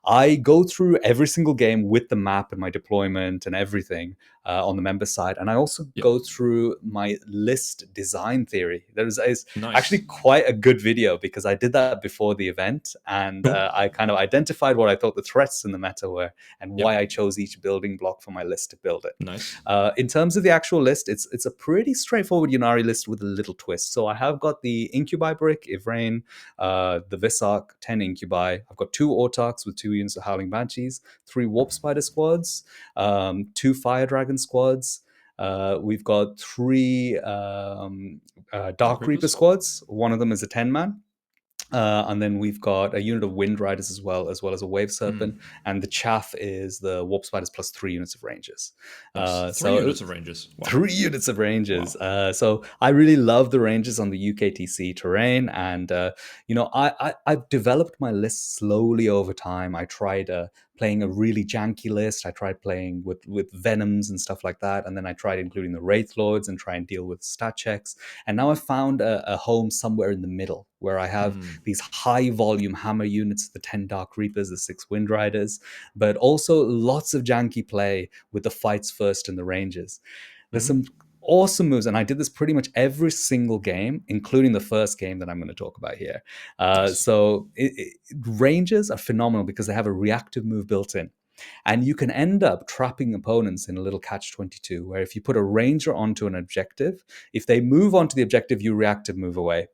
I go through every single game with the map and my deployment and everything on the member side, and I also Yep. go through my list design theory. Is actually Nice. quite a good video because I did that before the event, and Cool. I kind of identified what I thought the threats in the meta were and Yep. why I chose each building block for my list to build it. Nice. In terms of the actual list, it's a pretty straightforward Ynnari list with a little twist. So I have got the Incubi brick, Ivrain, the Visark, 10 Incubi. I've got 2 Autarchs with 2 units of Howling Banshees, 3 Warp Spider squads, 2 Fire Dragon squads. We've got 3 Dark Dark Reaper Reapers? squads. One of them is a 10 man. And then we've got a unit of Wind Riders as well as a Wave Hmm. Serpent. And the Chaff is the Warp Spiders plus 3 units of Rangers. Nice. Three So units of Rangers. Wow. 3 units of Rangers. Wow. So I really love the Rangers on the UKTC terrain. And, I've developed my list slowly over time. I tried playing a really janky list. I tried playing with Venoms and stuff like that. And then I tried including the Wraith Lords and try and deal with stat checks. And now I've found a home somewhere in the middle where I have Hmm. these high volume hammer units, the 10 Dark Reapers, the 6 Wind Riders, but also lots of janky play with the fights first and the ranges. There's Hmm. some awesome moves, and I did this pretty much every single game, including the first game that I'm going to talk about here. Nice. Ranges are phenomenal because they have a reactive move built in. And you can end up trapping opponents in a little catch 22, where if you put a ranger onto an objective, if they move onto the objective, you reactive move away.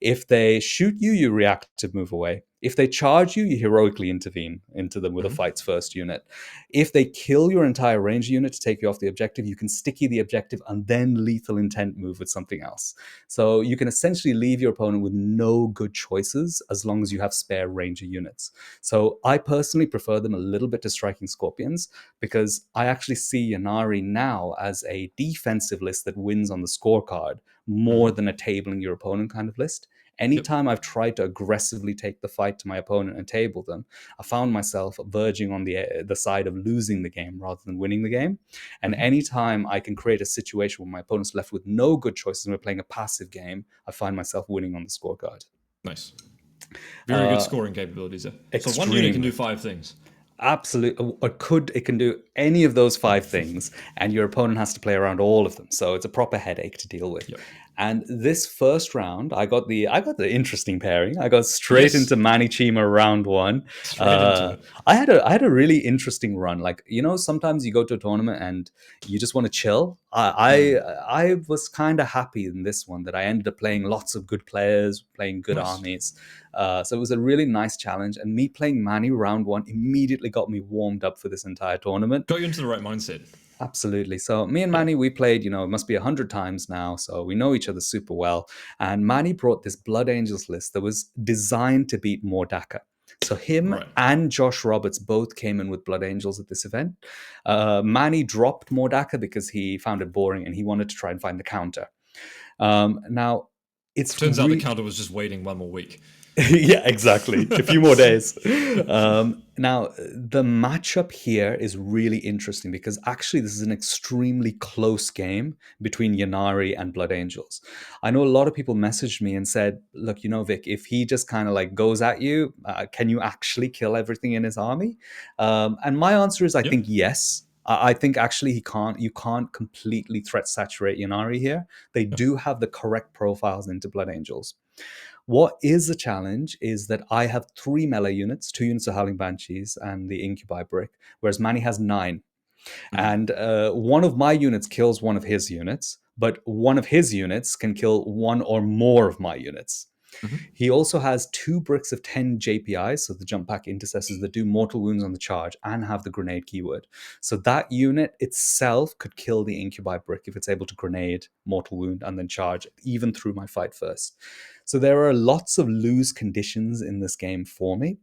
If they shoot you, you reactive move away. If they charge you, you heroically intervene into them with a Hmm. fights first unit. If they kill your entire ranger unit to take you off the objective, you can sticky the objective and then lethal intent move with something else. So you can essentially leave your opponent with no good choices as long as you have spare ranger units. So I personally prefer them a little bit to striking scorpions because I actually see Ynnari now as a defensive list that wins on the scorecard more Hmm. than a tabling your opponent kind of list. Yep. Anytime I've tried to aggressively take the fight to my opponent and table them, I found myself verging on the side of losing the game rather than winning the game. And Hmm. anytime I can create a situation where my opponent's left with no good choices and we're playing a passive game, I find myself winning on the scorecard. Nice. Very good Uh, scoring capabilities there. So one unit can do Extremely. 5 things. Absolutely. It can do any of those 5 things, and your opponent has to play around all of them. So it's a proper headache to deal with. Yep. And this first round, I got the interesting pairing. I got straight Yes. into Manny Chima round 1. Straight into it. I had a really interesting run. Like, sometimes you go to a tournament and you just want to chill. Hmm. I was kind of happy in this one that I ended up playing lots of good players, playing good Nice. armies. So it was a really nice challenge. And me playing Manny round 1 immediately got me warmed up for this entire tournament. Got you into the right mindset. Absolutely. So me and Yep. Manny, we played, it must be 100 times now. So we know each other super well. And Manny brought this Blood Angels list that was designed to beat Dakka. So him Right. and Josh Roberts both came in with Blood Angels at this event. Manny dropped Dakka because he found it boring and he wanted to try and find the counter. Now, it's Turns out the counter was just waiting one more week. yeah, exactly. A few more days. Now, the matchup here is really interesting because actually, this is an extremely close game between Ynnari and Blood Angels. I know a lot of people messaged me and said, "Look, Vic, if he just kind of like goes at you, can you actually kill everything in his army?" And my answer is, I Yep. think yes. I think actually he can't. You can't completely threat saturate Ynnari here. They Yep. do have the correct profiles into Blood Angels. What is a challenge is that I have 3 melee units, 2 units of Howling Banshees and the Incubi brick, whereas Manny has 9. Mm. And one of my units kills one of his units, but one of his units can kill one or more of my units. Hmm. He also has 2 bricks of 10 JPIs, so the jump pack intercessors that do mortal wounds on the charge and have the grenade keyword. So that unit itself could kill the Incubi brick if it's able to grenade, mortal wound, and then charge, even through my fight first. So there are lots of lose conditions in this game for me.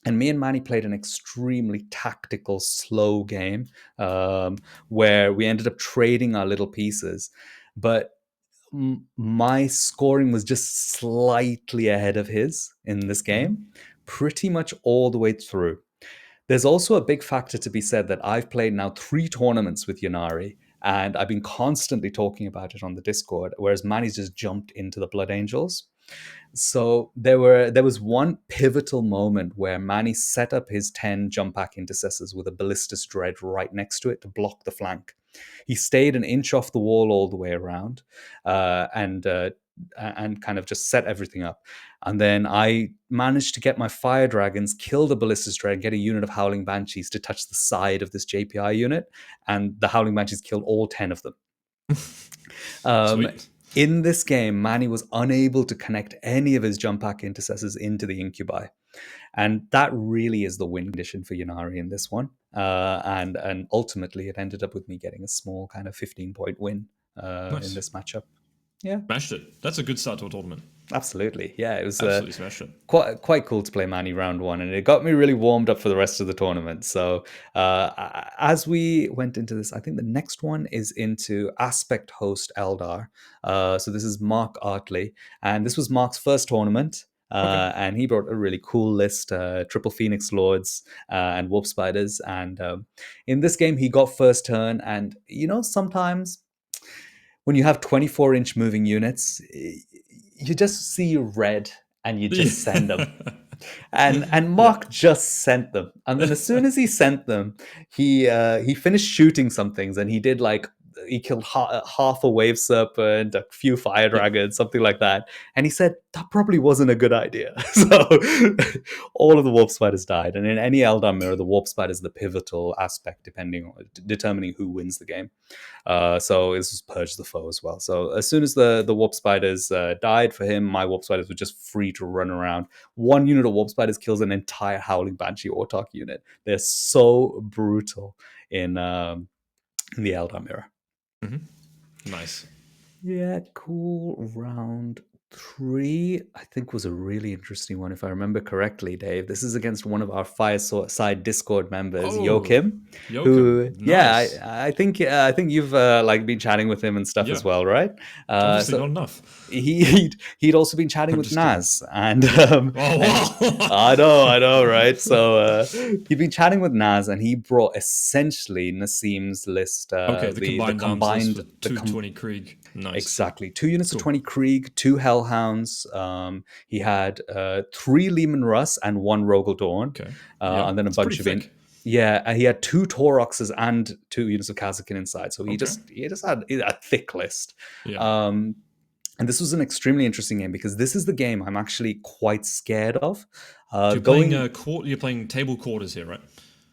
And me and Manny played an extremely tactical, slow game where we ended up trading our little pieces. But my scoring was just slightly ahead of his in this game, pretty much all the way through. There's also a big factor to be said that I've played now 3 tournaments with Ynnari, and I've been constantly talking about it on the Discord, whereas Manny's just jumped into the Blood Angels. So there was one pivotal moment where Manny set up his 10 jump back intercessors with a ballistus dread right next to it to block the flank. He stayed an inch off the wall all the way around, and kind of just set everything up. And then I managed to get my fire dragons, kill the ballistus dread, and get a unit of howling banshees to touch the side of this JPI unit, and the howling banshees killed all 10 of them. Sweet. In this game, Manny was unable to connect any of his jump pack intercessors into the incubi. And that really is the win condition for Ynnari in this one. And ultimately, it ended up with me getting a small kind of 15-point win in Nice. this matchup. Yeah, Smashed it. That's a good start to a tournament. absolutely. Yeah, it was Absolutely smashed it. quite cool to play Manny round one, and it got me really warmed up for the rest of the tournament. So as we went into this, I think the next one is into Aspect Host Eldar. So this is Mark Artley, and this was Mark's first tournament. Okay. And he brought a really cool list, triple Phoenix Lords and Wolf Spiders. And in this game, he got first turn. And, sometimes when you have 24-inch moving units, you just see red and you just send them. And Yeah. Mark just sent them. And then as soon as he sent them, he finished shooting some things, and he killed half a wave serpent, a few fire Yep. dragons, something like that. And he said that probably wasn't a good idea. So all of the warp spiders died. And in any Eldar mirror, the warp spider is the pivotal aspect, determining who wins the game. So this was Purge the Foe as well. So as soon as the warp spiders died for him, my warp spiders were just free to run around. One unit of warp spiders kills an entire Howling Banshee Autarch unit. They're so brutal in the Eldar mirror. Nice. Yeah, cool. Round 3, I think, was a really interesting one, if I remember correctly, Dave. This is against one of our Fireside Discord members, Oh, Joachim, Joachim. who, yeah, Nice. I think you've been chatting with him and stuff Yeah. as well, right? Obviously So not enough. he'd also been chatting I'm with just kidding. Naz, and Oh wow. I know, right? So he'd been chatting with Naz, and he brought essentially Nassim's list, Okay, the combined arms list for the 220 Krieg. Nice. exactly 2 units of Cool. 20 Krieg, 2 Hellhounds. He had 3 Lehman Russ and 1 Rogel Dawn, Okay. Yeah. and then a It's pretty bunch of thick. yeah, and he had 2 Tauroxes and 2 units of Kazakin inside. So Okay. he just had a thick list. Yeah. And this was an extremely interesting game because this is the game I'm actually quite scared of. So you're playing you're playing table quarters here, right?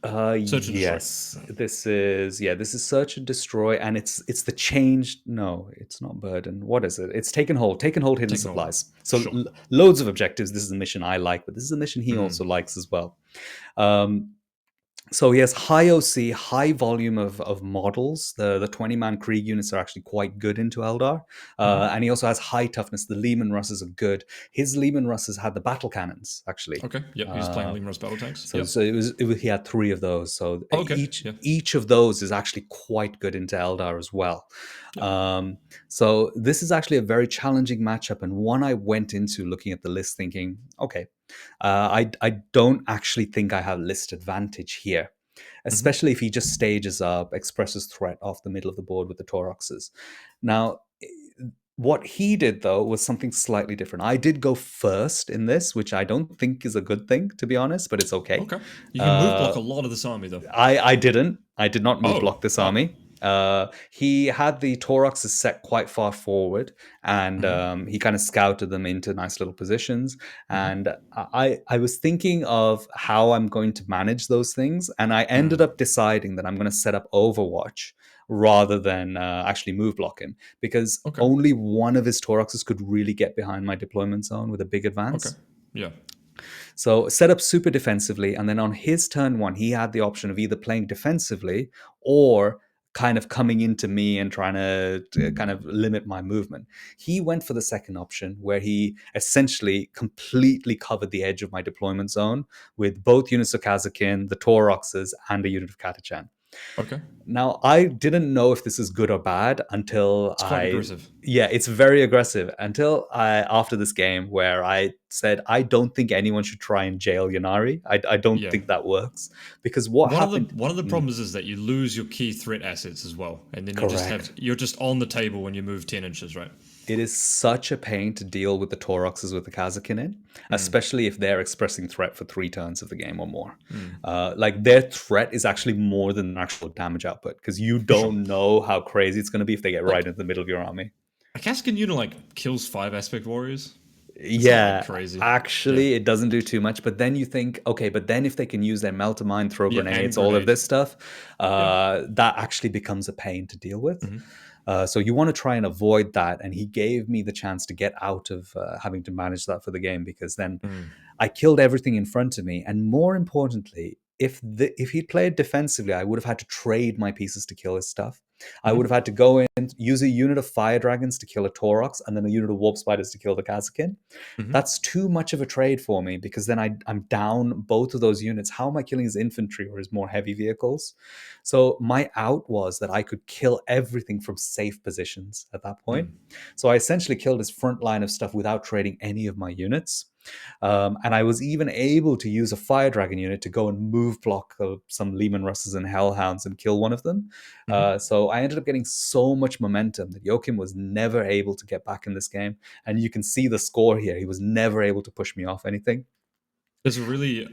Search and destroy. Yes, this is Search and Destroy, and it's the changed. No, it's not Burden. What is it? It's Taken Hold, Hidden Taking hold. Supplies. So Sure. loads of objectives. This is a mission I like, but this is a mission he also likes as well. So he has high OC, high volume of models. The 20-man Krieg units are actually quite good into Eldar. And he also has high toughness. The Lehman Russes are good. His Lehman Russes had the battle cannons, actually. Okay. Yep. He's playing Lehman Russ battle tanks. So, Yep. so he had 3 of those. So Okay. Yeah. each of those is actually quite good into Eldar as well. Yeah. So this is actually a very challenging matchup, and one I went into looking at the list thinking, okay, I don't actually think I have list advantage here, especially if he just stages up, expresses threat off the middle of the board with the Tauroxes. Now, what he did, though, was something slightly different. I did go first in this, which I don't think is a good thing, to be honest, but it's okay. Okay. You can move block a lot of this army, though. I didn't. I did not move block this Oh. army. He had the Tauroxes set quite far forward, and he kind of scouted them into nice little positions. And I was thinking of how I'm going to manage those things, and I ended up deciding that I'm going to set up Overwatch rather than actually move block him, because only one of his Tauroxes could really get behind my deployment zone with a big advance. Okay. Yeah. So set up super defensively, and then on his turn 1, he had the option of either playing defensively or kind of coming into me and trying to kind of limit my movement. He went for the second option, where he essentially completely covered the edge of my deployment zone with both units of Kazakin, the Tauroxes, and a unit of Katachan. Okay. Now, I didn't know if this is good or bad until It's quite aggressive. yeah, it's very aggressive until after this game where I said, I don't think anyone should try and jail Ynnari. I don't Yeah. think that works because what happened. One of the Mm, problems is that you lose your key threat assets as well, and then correct. you're just on the table when you move 10 inches, right? It is such a pain to deal with the Tauroxes with the Kazakin in, Mm, especially if they're expressing threat for 3 turns of the game or more. mm. Like their threat is actually more than actual damage output because you For sure. don't know how crazy it's going to be if they get right Like into the middle of your army. a Cascan unit like kills 5 aspect warriors. It's not like Yeah, crazy. Yeah. actually, it doesn't do too much. But then you think, okay, but then if they can use their melter mine, throw Yeah, and grenades, all of grenade. this stuff, Yeah. that actually becomes a pain to deal with. Hmm. So you want to try and avoid that. And he gave me the chance to get out of having to manage that for the game because then Mm. I killed everything in front of me, and more importantly, if he'd played defensively, I would have had to trade my pieces to kill his stuff. I would have Hmm. had to go in, use a unit of fire dragons to kill a Taurox, and then a unit of warp spiders to kill the Kazakin. Hmm. That's too much of a trade for me because then I'm down both of those units. How am I killing his infantry or his more heavy vehicles? So my out was that I could kill everything from safe positions at that point. Mm. So I essentially killed his front line of stuff without trading any of my units. And I was even able to use a fire dragon unit to go and move block some Lehman Russes and Hellhounds and kill one of them. Hmm. So I ended up getting so much momentum that Joachim was never able to get back in this game. And you can see the score here. He was never able to push me off anything. There's a really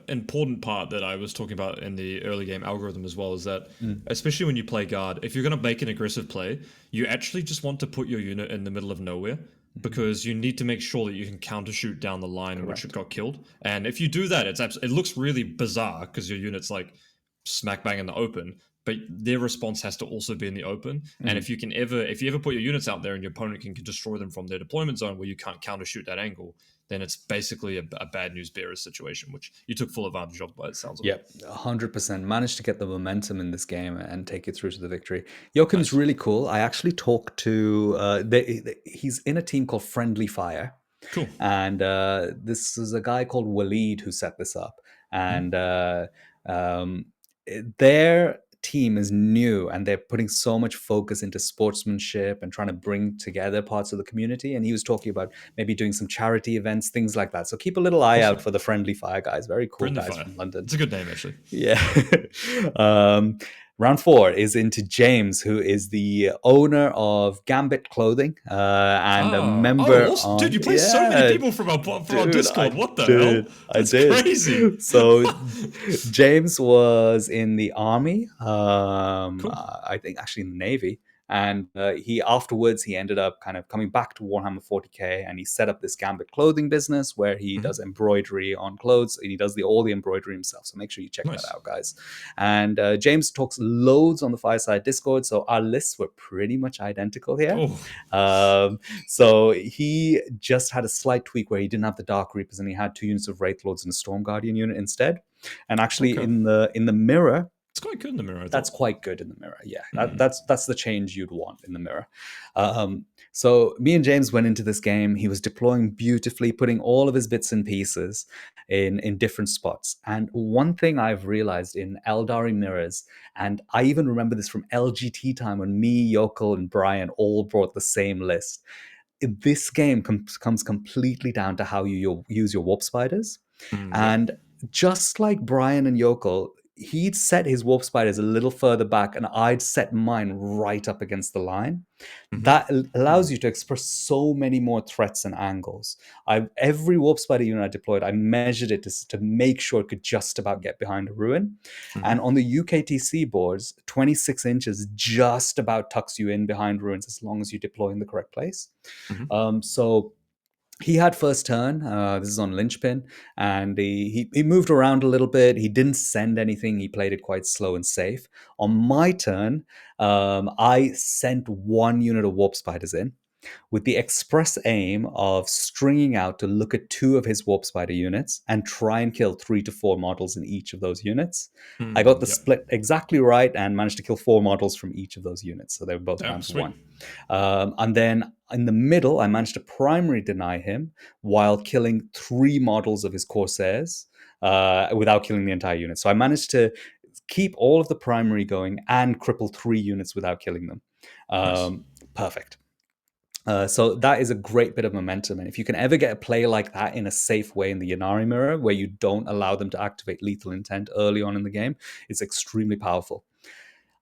important part that I was talking about in the early game algorithm as well, is that Mm, especially when you play guard, if you're going to make an aggressive play, you actually just want to put your unit in the middle of nowhere mhm. because you need to make sure that you can counter shoot down the line in which it Correct. got killed. And if you do that, it looks really bizarre because your unit's like smack bang in the open, but their response has to also be in the open. And Mhm. if you ever put your units out there and your opponent can destroy them from their deployment zone where you can't counter shoot that angle, then it's basically a bad news bearer situation, which you took full advantage of by the sounds of it. Yep, 100%. Managed to get the momentum in this game and take it through to the victory. Joachim's Nice. really cool. I actually talked to, he's in a team called Friendly Fire. Cool. And this is a guy called Waleed who set this up. Mhm. And their team is new and they're putting so much focus into sportsmanship and trying to bring together parts of the community. And he was talking about maybe doing some charity events, things like that. So keep a little eye out Awesome. for the Friendly Fire guys. Very cool Friendly guys Fire. from London. It's a good name, actually. Yeah. um, Round four is into James, who is the owner of Gambit Clothing and a Oh, member awesome. Dude, on. you play so many Yeah, people from our dude, Discord. What the hell? I That's did. crazy. So James was in the army. Cool. I think actually in the navy, and he afterwards he ended up kind of coming back to Warhammer 40k, and he set up this Gambit clothing business where he does Hmm. embroidery on clothes, and he does all the embroidery himself. So make sure you check that Nice. out, guys. And James talks loads on the Fireside Discord, so our lists were pretty much identical here. Oh, Um, so he just had a slight tweak where he didn't have the Dark Reapers and he had 2 units of Wraith Lords and a Storm Guardian unit instead. And actually, okay. in the mirror, It's quite good in the mirror, I that's thought. quite good in the mirror. Yeah, Mm. that's the change you'd want in the mirror. So me and James went into this game. He was deploying beautifully, putting all of his bits and pieces in different spots. And one thing I've realized in Eldari mirrors, and I even remember this from LGT time when me, Yokel, and Brian all brought the same list. This game comes completely down to how you use your warp spiders. Mm, yep. And just like Brian and Yokel, he'd set his warp spiders a little further back, and I'd set mine right up against the line. Hmm. That allows you to express so many more threats and angles. Every warp spider unit I deployed, I measured it to make sure it could just about get behind a ruin. And Hmm. on the UKTC boards, 26 inches just about tucks you in behind ruins as long as you deploy in the correct place. Hmm. So he had first turn. This is on Linchpin, and he moved around a little bit. He didn't send anything. He played it quite slow and safe. On my turn, I sent 1 unit of warp spiders in. with the express aim of stringing out to look at 2 of his Warp Spider units and try and kill 3 to 4 models in each of those units. I got the Yeah. split exactly right and managed to kill 4 models from each of those units. So they were both Damn, down to sweet. 1. And then in the middle, I managed to primary deny him while killing 3 models of his Corsairs without killing the entire unit. So I managed to keep all of the primary going and cripple 3 units without killing them. Nice. Perfect. So that is a great bit of momentum. And if you can ever get a play like that in a safe way in the Ynnari mirror, where you don't allow them to activate lethal intent early on in the game, it's extremely powerful.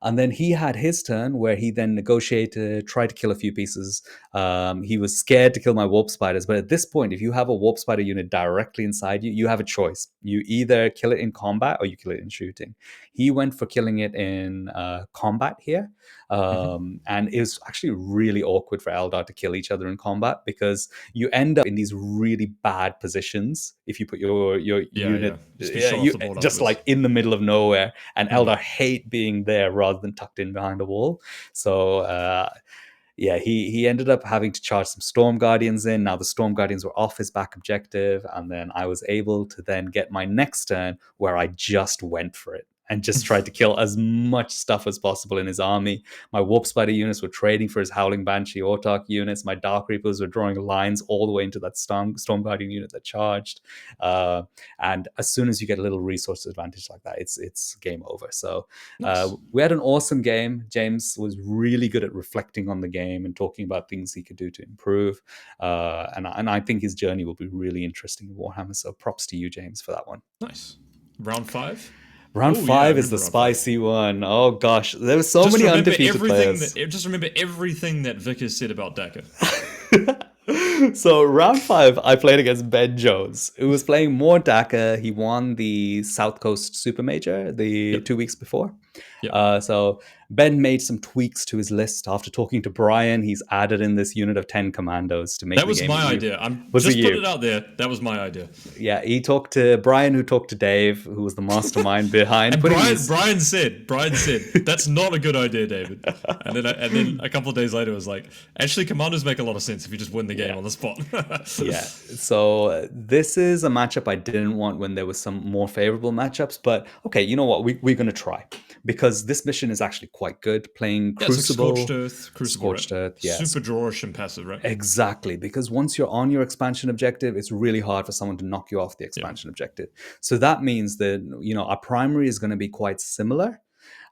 And then he had his turn where he then negotiated, tried to kill a few pieces. He was scared to kill my warp spiders. But at this point, if you have a warp spider unit directly inside you, you have a choice. You either kill it in combat or you kill it in shooting. He went for killing it in combat here. And it was actually really awkward for Eldar to kill each other in combat because you end up in these really bad positions if you put your Yeah. unit Just be shot off you the board just afterwards. like in the middle of nowhere, and Eldar hate being there rather than tucked in behind a wall. So yeah, he ended up having to charge some Storm Guardians in. Now the Storm Guardians were off his back objective, and then I was able to then get my next turn where I just went for it and just tried to kill as much stuff as possible in his army. My Warp Spider units were trading for his Howling Banshee Autarch units. My Dark Reapers were drawing lines all the way into that Storm Guardian unit that charged. And as soon as you get a little resource advantage like that, it's game over. So Nice. we had an awesome game. James was really good at reflecting on the game and talking about things he could do to improve. And I think his journey will be really interesting in Warhammer. So props to you, James, for that one. Nice. Round 5. Round Oh yeah, I 5 is remember the round 5. spicy one. Oh gosh, there were so Just many remember undefeated everything players. that. Just remember everything that Vic has said about Dakka. So round 5, I played against Ben Jones, who was playing more Dakka. He won the South Coast Super-Major the Yep. 2 weeks before. Yep. So Ben made some tweaks to his list after talking to Brian. He's added in this unit of 10 commandos to make That the was game my even. idea. I'm Was it just put you? it out there. That was my idea. Yeah, he talked to Brian, who talked to Dave, who was the mastermind behind And putting Brian these. said, that's not a good idea, David. And then a couple of days later, it was like, actually, commandos make a lot of sense if you just win the game Yeah. on the spot. Yeah. So this is a matchup I didn't want when there was some more favorable matchups. But okay, you know what? We're going to try because this mission is actually quite good. Playing Yeah, it's like Scorched Crucible, Earth, Crucible, right? Scorched Earth, yes. Super drawish and passive, right? Exactly, because once you're on your expansion objective, it's really hard for someone to knock you off the Yeah. expansion objective. So that means that our primary is going to be quite similar,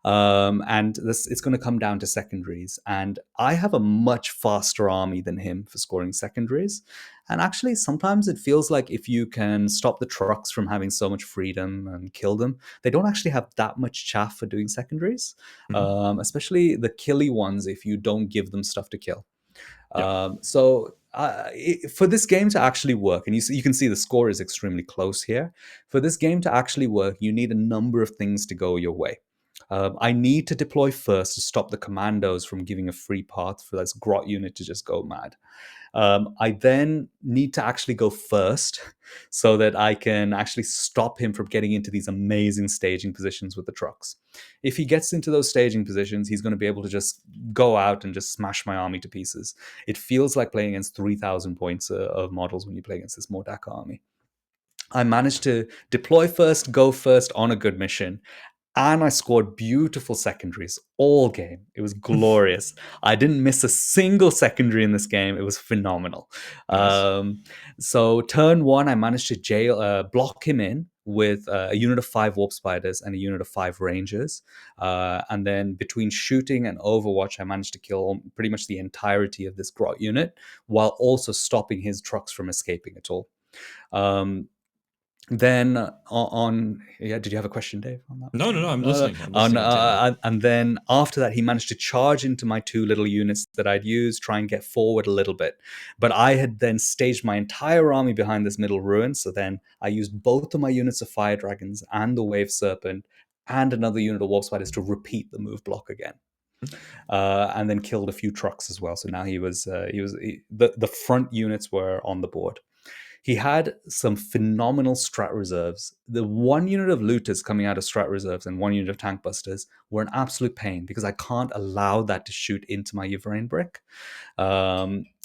and it's going to come down to secondaries. And I have a much faster army than him for scoring secondaries. And actually, sometimes it feels like if you can stop the trucks from having so much freedom and kill them, they don't actually have that much chaff for doing secondaries, especially the killy ones if you don't give them stuff to kill. Yeah. For this game to actually work, and you can see the score is extremely close here. For this game to actually work, you need a number of things to go your way. I need to deploy first to stop the commandos from giving a free path for this grot unit to just go mad. I then need to actually go first so that I can actually stop him from getting into these amazing staging positions with the trucks. If he gets into those staging positions, he's going to be able to just go out and just smash my army to pieces. It feels like playing against 3,000 points of models when you play against this Mordaka army. I managed to deploy first, go first on a good mission, and I scored beautiful secondaries all game. It was glorious. I didn't miss a single secondary in this game. It was phenomenal. Nice. So turn 1, I managed to block him in with a unit of 5 warp spiders and a unit of 5 rangers. And then between shooting and overwatch, I managed to kill pretty much the entirety of this grot unit while also stopping his trucks from escaping at all. Then did you have a question, Dave, on that No, one? I'm listening. I'm listening intently. And then after that, he managed to charge into my 2 little units that I'd used, try and get forward a little bit. But I had then staged my entire army behind this middle ruin. So then I used both of my units of fire dragons and the wave serpent and another unit of warp spiders to repeat the move block again. And then killed a few trucks as well. So now the front units were on the board. He had some phenomenal strat reserves. The one unit of looters coming out of strat reserves and one unit of tank busters were an absolute pain because I can't allow that to shoot into my Yvrain brick.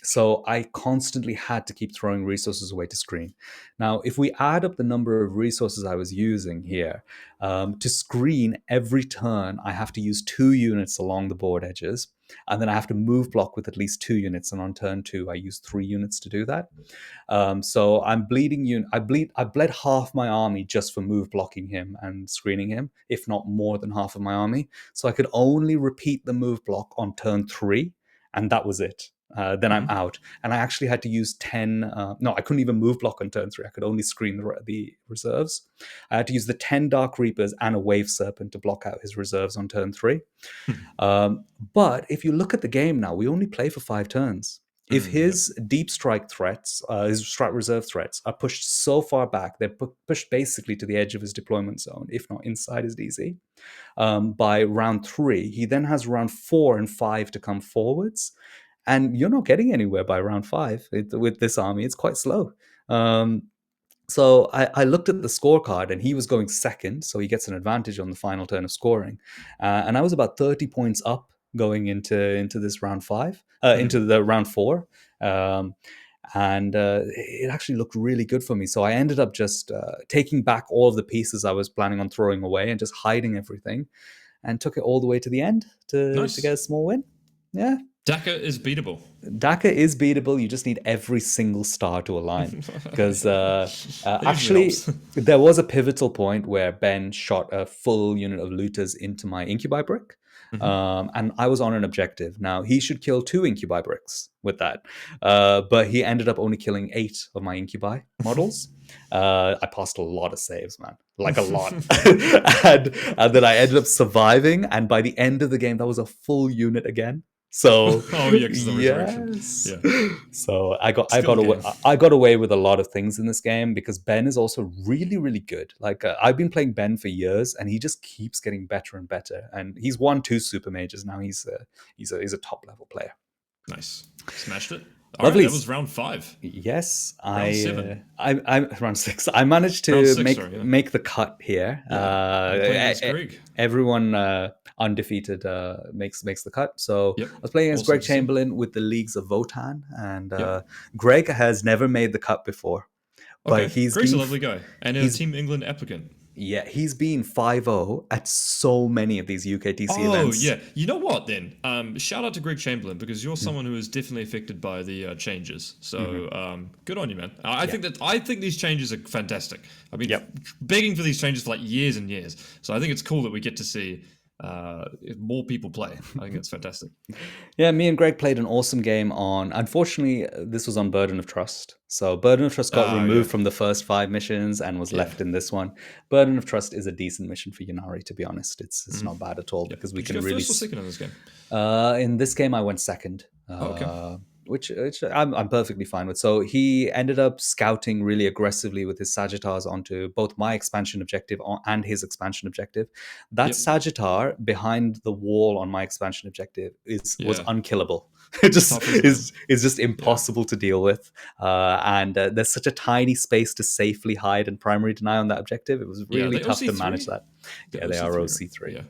So I constantly had to keep throwing resources away to screen. Now, if we add up the number of resources I was using here, to screen every turn, I have to use 2 units along the board edges, and then I have to move block with at least 2 units. And on turn 2, I use 3 units to do that. So I'm bleeding you. I bled half my army just for move blocking him and screening him, if not more than half of my army. So I could only repeat the move block on turn 3, and that was it. Then I'm out, and I actually had to use 10. No, I couldn't even move block on turn 3. I could only screen the reserves. I had to use the 10 Dark Reapers and a Wave Serpent to block out his reserves on turn 3. But if you look at the game now, we only play for 5 turns. If his deep strike threats, his strat reserve threats, are pushed so far back, they're pushed basically to the edge of his deployment zone, if not inside his DZ. By round 3, he then has round 4 and 5 to come forwards, and you're not getting anywhere by round 5 with this army. It's quite slow. So I looked at the scorecard, and he was going second, so he gets an advantage on the final turn of scoring. And I was about 30 points up going into this round 5, into the round 4. And it actually looked really good for me. So I ended up just taking back all of the pieces I was planning on throwing away and just hiding everything, and took it all the way to the end to get a small win. Yeah. Dakka is beatable. Dakka is beatable. You just need every single star to align. Because actually, helps. there was a pivotal point where Ben shot a full unit of looters into my incubi brick. And I was on an objective. Now, he should kill 2 incubi bricks with that. But he ended up only killing 8 of my incubi models. I passed a lot of saves, man. Like a lot. and then I ended up surviving. And by the end of the game, that was a full unit again. So because the resurrection. yes. Yeah. So I got away with a lot of things in this game because Ben is also really, really good. Like I've been playing Ben for years, and he just keeps getting better and better. And he's won 2 super majors now. He's a top level player. Nice, smashed it. Lovely. That was round 5. Yes, round 7. I'm round 6. I managed to make the cut here. Everyone undefeated makes the cut. So I was playing against Greg Chamberlain with the leagues of Votan, and Greg has never made the cut before. But Greg's a lovely guy, and a Team England applicant. Yeah, he's been 5-0 at so many of these UKTC events. Oh, yeah. You know what, then? Shout out to Greg Chamberlain, because you're someone who is definitely affected by the changes. So good on you, man. I think these changes are fantastic. I've been begging for these changes for like years and years. So I think it's cool that we get to see more people play. I think it's fantastic. Yeah, me and Greg played an awesome game on, unfortunately, this was on Burden of Trust. So Burden of Trust got removed from the first 5 missions and was left in this one. Burden of Trust is a decent mission for Ynnari, to be honest. It's not bad at all because we can really... First or second in this game? In this game, I went second. Which I'm perfectly fine with. So he ended up scouting really aggressively with his Sagittars onto both my expansion objective and his expansion objective. That Sagittar behind the wall on my expansion objective was unkillable. It just is just impossible to deal with. And there's such a tiny space to safely hide and primary deny on that objective. It was really tough to manage that. Yeah, they are OC3.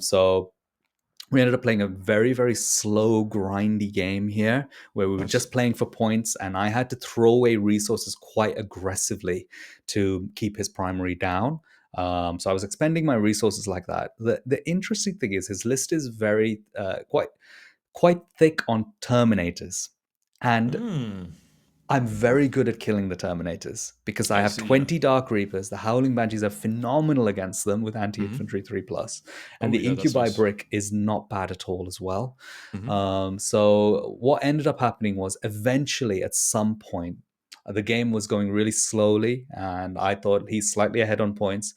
So we ended up playing a very, very slow, grindy game here where we were just playing for points, and I had to throw away resources quite aggressively to keep his primary down. So I was expending my resources like that. The interesting thing is his list is very quite thick on Terminators. And I'm very good at killing the Terminators because I have 20 Dark Reapers. The Howling Banshees are phenomenal against them with anti-infantry 3+. And the Incubi Brick is not bad at all as well. So what ended up happening was eventually at some point, the game was going really slowly, and I thought he's slightly ahead on points.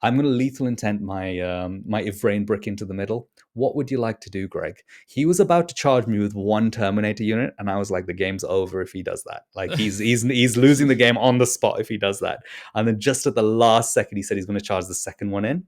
I'm going to lethal intent my Yvrain brick into the middle. What would you like to do, Greg? He was about to charge me with 1 Terminator unit, and I was like, the game's over if he does that. Like he's losing the game on the spot if he does that. And then just at the last second, he said he's going to charge the second one in.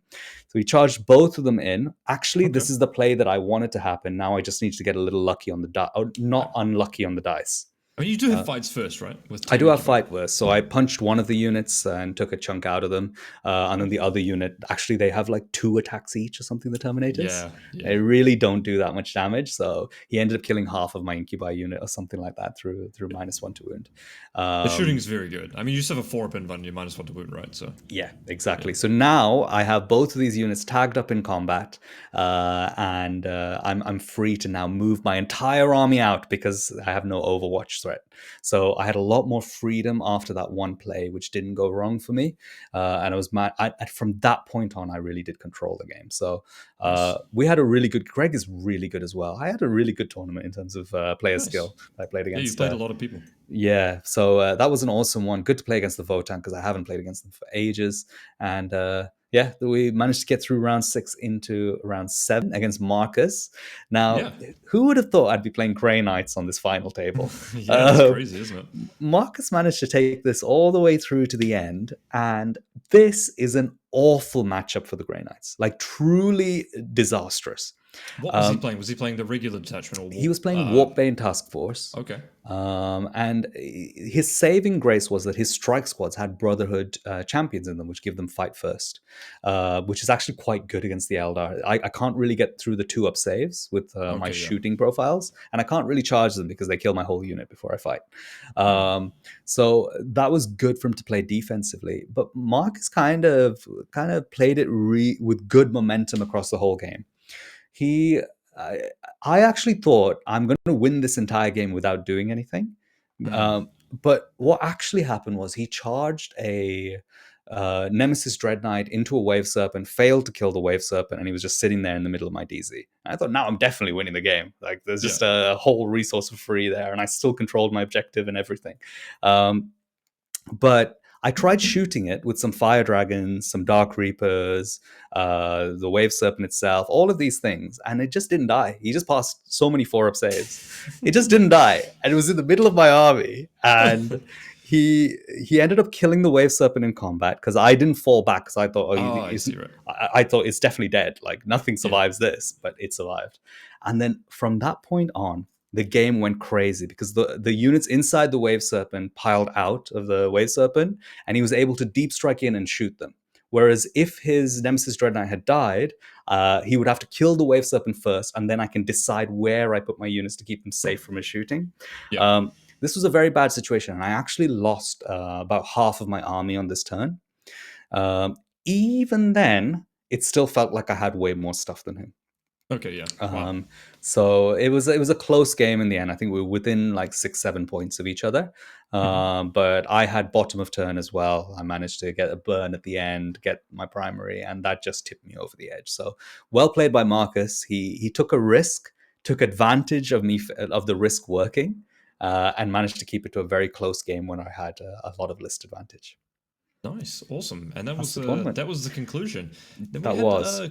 So he charged both of them in. Actually, this is the play that I wanted to happen. Now I just need to get a little lucky on the die, or not unlucky on the dice. I mean, you do have fights first, right? With I team do have regiment. fight worse, so I punched one of the units and took a chunk out of them, and then the other unit, actually, they have like 2 attacks each or something. The Terminators, Yeah, yeah. they really don't do that much damage. So he ended up killing half of my Incubi unit or something like that through -1 to wound. The shooting Um, is very good. I mean, you just have a 4-up invuln, you -1 to wound, right? So, Yeah, yeah. exactly. So now I have both of these units tagged up in combat, and I'm free to now move my entire army out because I have no Overwatch threat. So I had a lot more freedom after that one play, which didn't go wrong for me, and I was mad. From that point on, I really did control the game. So Nice. we had a really good. Greg is really good as well. I had a really good tournament in terms of player Nice. skill. I played Yeah, you against. played a lot of people. Yeah, so that was an awesome one. Good to play against the Votank because I haven't played against them for ages. And yeah, we managed to get through round 6 into round 7 against Marcus. Now, Yeah. who would have thought I'd be playing Grey Knights on this final table? Yeah, that's Uh, crazy, isn't it? Marcus managed to take this all the way through to the end, and this is an awful matchup for the Grey Knights, like truly disastrous. What was he Um, playing? Was he playing the regular detachment or he was playing uh Warpbane Task Force. okay. And his saving grace was that his strike squads had Brotherhood champions in them, which give them fight first, which is actually quite good against the Eldar. I can't really get through the 2-up saves with my Okay, yeah. shooting profiles, and I can't really charge them because they kill my whole unit before I fight. So that was good for him to play defensively. But Marcus kind of played it with good momentum across the whole game. He, I, I actually thought I'm going to win this entire game without doing anything. Mm. But what actually happened was he charged a Nemesis Dread Knight into a Wave Serpent, failed to kill the Wave Serpent, and he was just sitting there in the middle of my DZ. I thought, now I'm definitely winning the game. Like, there's Yeah. just a whole resource for free there, and I still controlled my objective and everything. Um, but I tried shooting it with some Fire Dragons, some Dark Reapers, the Wave Serpent itself, all of these things, and it just didn't die. He just passed so many 4-up saves. It just didn't die, and it was in the middle of my army, and he ended up killing the Wave Serpent in combat because I didn't fall back because I thought, oh, Oh, he I see, isn't. right. I thought it's definitely dead. Like nothing Yeah. survives this, but it survived. And then from that point on, the game went crazy because the units inside the Wave Serpent piled out of the Wave Serpent, and he was able to deep strike in and shoot them. Whereas if his Nemesis Dread Knight had died, he would have to kill the Wave Serpent first, and then I can decide where I put my units to keep them safe from his shooting. Yeah. This was a very bad situation, and I actually lost about half of my army on this turn. Um, Even then, it still felt like I had way more stuff than him. Okay, yeah. Wow. Um, so it was a close game in the end. I think we were within like 6-7 points of each other. Mhm. But I had bottom of turn as well. I managed to get a burn at the end, get my primary, and that just tipped me over the edge. So well played by Marcus. He took a risk, took advantage of me of the risk working, and managed to keep it to a very close game when I had a lot of list advantage. Nice, awesome, and That's the tournament. that was the conclusion. Then we That had was.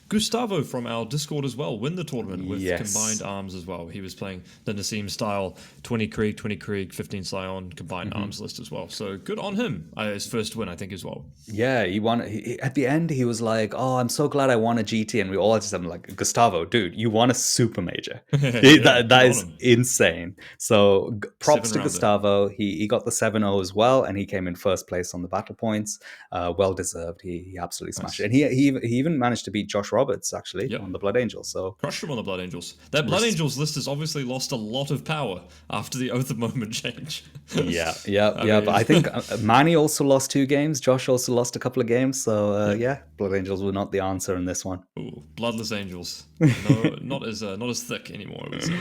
Gustavo from our Discord as well win the tournament with combined Yes. arms as well. He was playing the Nassim style 20 Krieg, 15 Scion combined arms list as well. So good on him. His first win, I think, as well. Yeah, he won. At the end, he was like, "Oh, I'm so glad I won a GT," and we all just like, "Gustavo, dude, you won a super major. Yeah, that good on is him. insane." So props Seven to rounder. Gustavo. He got the 7-0 as well, and he came in first place on the battle points. Well deserved. He absolutely smashed it, Nice. and he even managed to beat Josh Roberts actually Yep. on the Blood Angel. So Crushed him on the Blood Angels. That Blood Angels list has obviously lost a lot of power after the Oath of Moment change. yeah, yeah, I yeah. But mean, I think Manny also lost 2 games. Josh also lost a couple of games. So yeah. yeah, Blood Angels were not the answer in this one. Ooh, bloodless angels. No, not as thick anymore, I would say.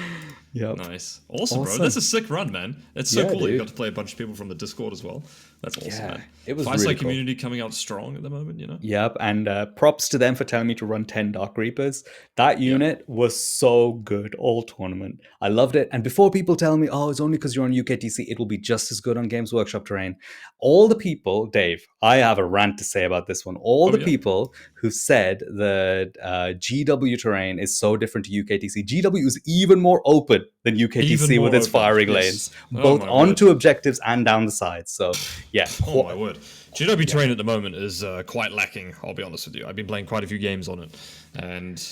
Yep. Nice. Awesome, bro. That's Awesome. a sick run, man. It's so Yeah, cool that you got dude. to play a bunch of people from the Discord as well. That's awesome, Yeah, man. it was really Fireside cool. community coming out strong at the moment, you know? Yep, and props to them for telling me to run 10 Dark Reapers. That Yeah. unit was so good all tournament. I loved it. And before people tell me, oh, it's only because you're on UKTC, it will be just as good on Games Workshop terrain. All the people, Dave, I have a rant to say about this one. All Oh, the yeah. people who said that GW terrain is so different to UKTC. GW is even more open than Even UKTC with more its open. firing lanes, Yes. Oh, both my word. onto objectives and down the sides. So, yeah, Oh, my word. GW yeah. terrain at the moment is quite lacking, I'll be honest with you. I've been playing quite a few games on it. And,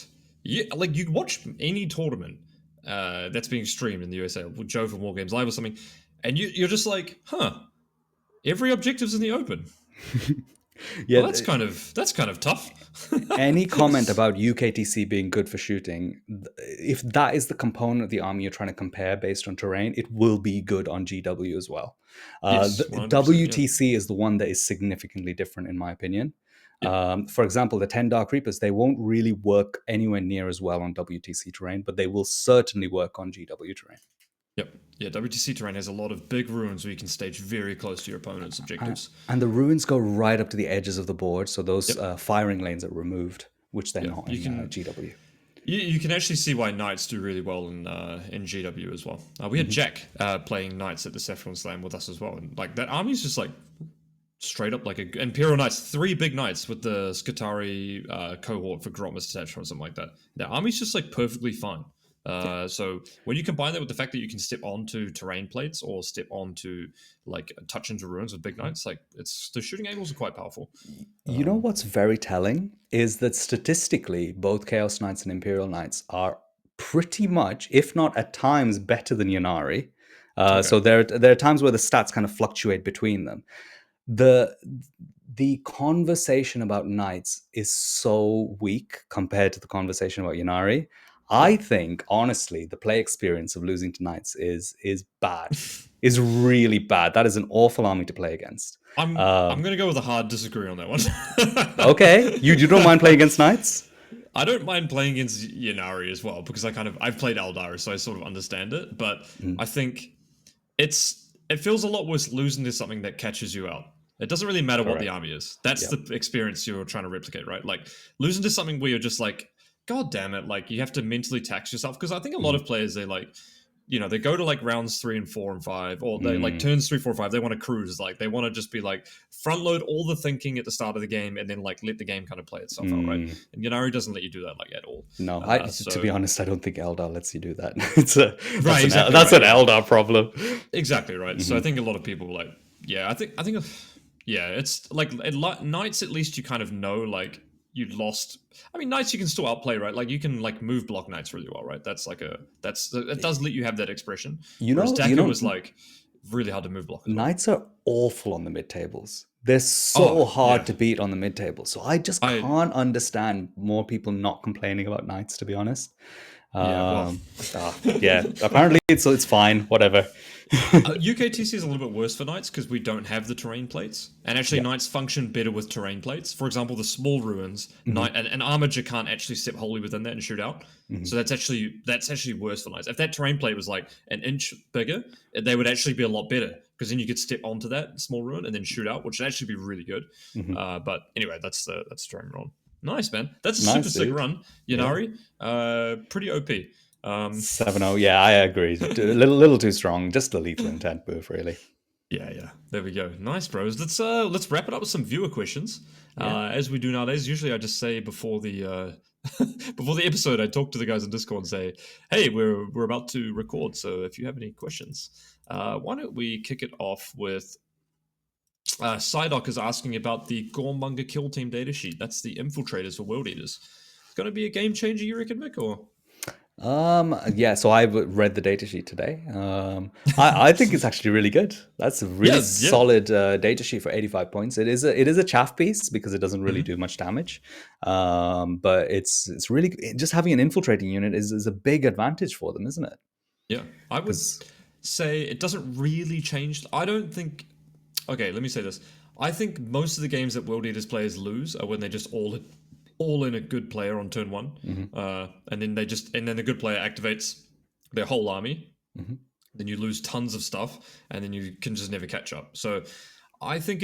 yeah, like, you watch any tournament that's being streamed in the USA, with Joe from War Games Live or something, and you're just like, huh? Every objective's in the open. Yeah, Well, that's kind of tough. any comment about UKTC being good for shooting, if that is the component of the army you're trying to compare based on terrain, it will be good on GW as well. Yes, The 100%. Yeah, WTC is the one that is significantly different, in my opinion. yeah, For example, the 10 Dark Reapers, they won't really work anywhere near as well on WTC terrain, but they will certainly work on GW terrain. yep, yeah. WTC terrain has a lot of big ruins where you can stage very close to your opponent's objectives. And the ruins go right up to the edges of the board, so those Yep, firing lanes are removed, which they're yeah. not You in can GW. you can actually see why knights do really well in GW as well. We had Jack playing knights at the Saffron Slam with us as well, and like that army's just like straight up like a Imperial Knights, 3 big knights with the Skitarii cohort for Grotmus attached or something like that. The army's just like perfectly fine. So when you combine that with the fact that you can step onto terrain plates or step onto like touch into ruins with big knights, like it's the shooting angles are quite powerful. You know what's very telling is that statistically, both Chaos Knights and Imperial Knights are pretty much, if not at times, better than Ynnari. Okay. So there are times where the stats kind of fluctuate between them. The the conversation about Knights is so weak compared to the conversation about Ynnari. Yeah. I think, honestly, the play experience of losing to Knights is bad. Is really bad. That is an awful army to play against. I'm gonna go with a hard disagree on that Okay, you don't mind playing one. against Knights? I don't mind playing against Ynnari as well because I've played Eldar, so I sort of understand it. But I think it feels a lot worse losing to something that catches you out. It doesn't really matter what the Correct. army is. That's Yep. the experience you're trying to replicate, right? Like losing to something where you're just like, God damn it, like you have to mentally tax yourself. Because I think a lot of players they like, they go to like rounds 3 and 4 and 5, or they like turns 3, 4, 5. They want to cruise, like they want to just be like front load all the thinking at the start of the game, and then like let the game kind of play itself out, right? And Ynnari doesn't let you do that like at all. No, to So be honest, I don't think Eldar lets you do that. It's a right, exactly, that's right, an yeah. Eldar problem. Exactly right. So I think a lot of people like, yeah, I think, yeah, it's like knights. At least you kind of know like you lost. I mean, knights you can still outplay, right? Like you can like move block knights really well, right? It does let you have that expression. You Whereas know, you Dakka know, was like really hard to move block as well. Knights are awful on the mid tables. They're so Oh hard yeah, to beat on the mid table. So I just I can't understand more people not complaining about Knights, to be honest. yeah. Well, Yeah, apparently it's fine. Whatever. UKTC is a little bit worse for knights because we don't have the terrain plates, and actually Yeah. knights function better with terrain plates. For example, the small ruins, knight and an armager can't actually step wholly within that and shoot out. So that's actually worse for knights. If that terrain plate was like an inch bigger, they would actually be a lot better because then you could step onto that small ruin and then shoot out, which would actually be really good. But anyway, that's the terrain run. Nice man, that's a super Nice, sick dude. run, Yeah. Ynnari. Pretty OP. 7-0. Yeah, I agree. A little too strong. Just a lethal intent move, really. Yeah. There we go. Nice, bros. Let's wrap it up with some viewer questions. Yeah. As we do nowadays. Usually, I just say before the before the episode, I talk to the guys on Discord and say, "Hey, we're about to record. So if you have any questions, why don't we kick it off with." Psydoc is asking about the Gormonger Kill Team datasheet. That's the infiltrators for World Eaters. It's going to be a game changer, you reckon, Mick? Or Yeah, so I read the datasheet today. I think it's actually really good. That's a really yeah. solid datasheet for 85 points. It is a chaff piece because it doesn't really do much damage. But it's really just having an infiltrating unit is a big advantage for them, isn't it? Yeah, I would Because say it doesn't really change. I don't think. Okay, let me say this. I think most of the games that World Eaters players lose are when they just all in a good player on turn one, and then the good player activates their whole army. Then you lose tons of stuff, and then you can just never catch up. So I think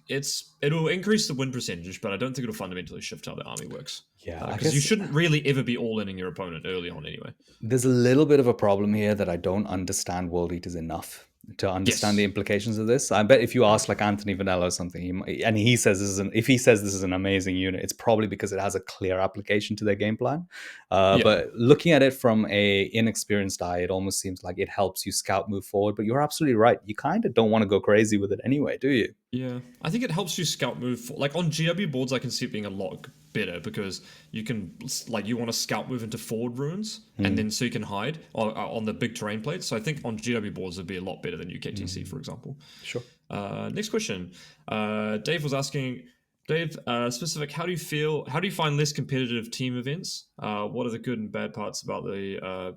it'll increase the win percentage, but I don't think it'll fundamentally shift how the army works. yeah, I Because you guess shouldn't really ever be all in your opponent early on anyway. there's a little bit of a problem here that I don't understand World Eaters enough to understand the Yes. implications of this. I bet if you ask like Anthony Vanella or something, he says if he says this is an amazing unit, it's probably because it has a clear application to their game plan. Yeah. But looking at it from a inexperienced eye, it almost seems like it helps you scout move forward. But you're absolutely right. You kind of don't want to go crazy with it anyway, do you? Yeah, I think it helps you scout move like on GW boards. I can see it being a lot better because you can like you want to scout move into forward runes and then so you can hide on the big terrain plates. So I think on GW boards would be a lot better than UKTC, for example. Sure. Next question. Dave was asking, Dave, specific. How do you feel? How do you find less competitive team events? What are the good and bad parts about the?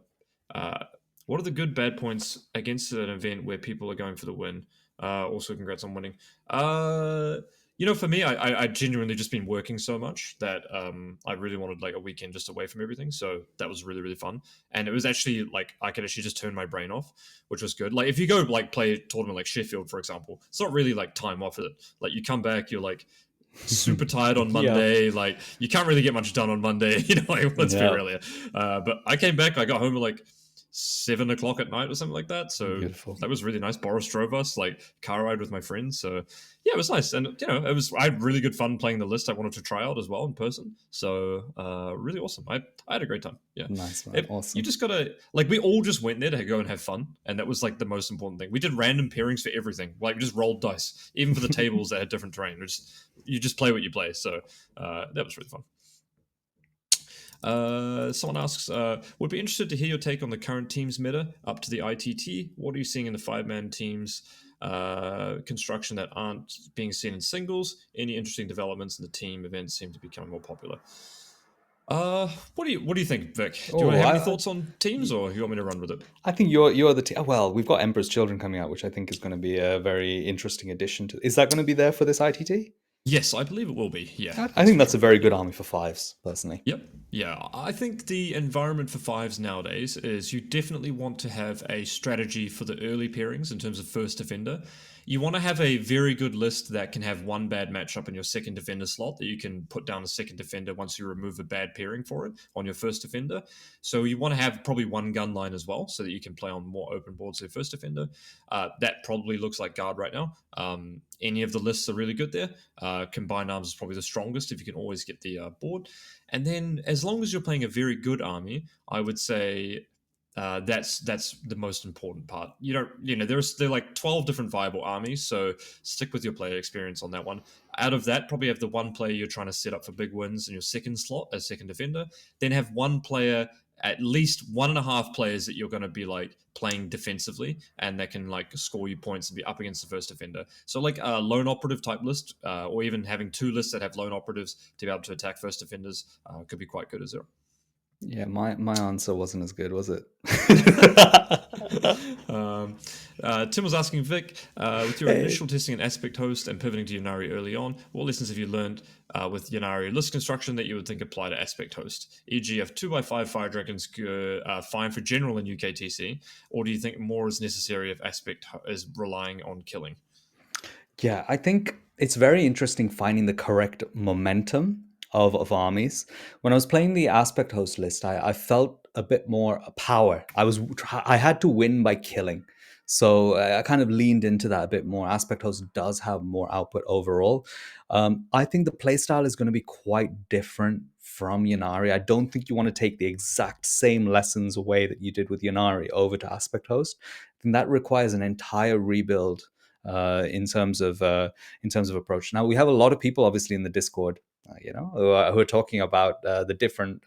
What are the good bad points against an event where people are going for the win? Also, congrats on winning. Uh, for me, I genuinely just been working so much that I really wanted like a weekend just away from everything. So that was really, really fun. And it was actually like I could actually just turn my brain off, which was good. Like if you go like play a tournament like Sheffield, for example, it's not really like time off it. Like you come back, you're like super tired on Yeah. Monday. Like you can't really get much done on Monday. Like, let's be Yeah. real here. But I came back, I got home at like 7 o'clock at night or something like that. So Beautiful. that was really nice. Boris drove us like car ride with my friends. So yeah, it was nice. And I had really good fun playing the list I wanted to try out as well in person. So really awesome. I had a great time. Yeah. Nice, man. You Awesome. just gotta like we all just went there to go and have fun. And that was like the most important thing. We did random pairings for everything. Like we just rolled dice, even for the tables that had different terrain. You just play what you play. So that was really fun. Someone asks, would be interested to hear your take on the current teams meta up to the ITT. What are you seeing in the 5-man teams construction that aren't being seen in singles? Any interesting developments in the team events seem to be becoming more popular? What do you think, Vic? Do you Oh, have any thoughts on teams, or you want me to run with it? I think you're the team. Well, we've got Emperor's Children coming out, which I think is going to be a very interesting addition to. Is that going to be there for this ITT? Yes, I believe it will be. Yeah, I think for that's a sure. very good army for fives, personally. Yep. Yeah, I think the environment for fives nowadays is you definitely want to have a strategy for the early pairings in terms of first defender. You want to have a very good list that can have one bad matchup in your second defender slot that you can put down a second defender once you remove a bad pairing for it on your first defender. So you want to have probably one gun line as well so that you can play on more open boards for your first defender. That probably looks like guard right now. Any of the lists are really good there. Combined arms is probably the strongest if you can always get the board. And then as long as you're playing a very good army, I would say that's the most important part. There are like 12 different viable armies, so stick with your player experience on that one. Out of that, probably have the one player you're trying to set up for big wins in your second slot as second defender. Then have one player, at least 1.5 players that you're going to be like playing defensively and that can like score you points and be up against the first defender. So like a lone operative type list, or even having 2 lists that have lone operatives to be able to attack first defenders could be quite good as well. Yeah, my answer wasn't as good, was it? Tim was asking Vic, with your initial testing in Aspect Host and pivoting to Ynnari early on, what lessons have you learned with Ynnari list construction that you would think apply to Aspect Host? E.g., if 2x5 Fire Dragons fine for general in UKTC, or do you think more is necessary if Aspect is relying on killing? Yeah, I think it's very interesting finding the correct momentum of armies. When I was playing the aspect host list, I felt a bit more power. I had to win by killing. So I kind of leaned into that a bit more. Aspect host does have more output overall. I think the playstyle is going to be quite different from Ynnari. I don't think you want to take the exact same lessons away that you did with Ynnari over to aspect host. I think that requires an entire rebuild in terms of approach. Now we have a lot of people, obviously, in the Discord, who are talking about the different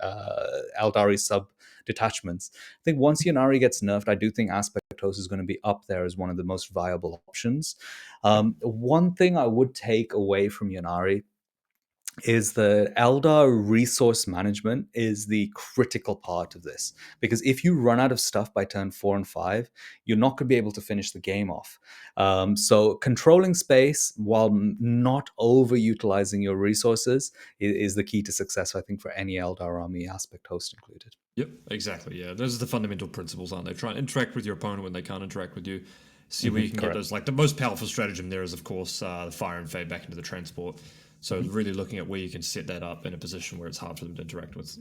Eldari sub detachments. I think once Ynnari gets nerfed, I do think Aspect Host is going to be up there as one of the most viable options. One thing I would take away from Ynnari is the Eldar resource management is the critical part of this, because if you run out of stuff by turn 4 and 5, you're not going to be able to finish the game off. So controlling space while not overutilizing your resources is the key to success, I think, for any Eldar army, aspect host included. Yep, exactly. Yeah, those are the fundamental principles, aren't they? Try and interact with your opponent when they can't interact with you. See where you can get those. Like the most powerful stratagem there is, of course, the fire and fade back into the transport. So really looking at where you can set that up in a position where it's hard for them to interact with.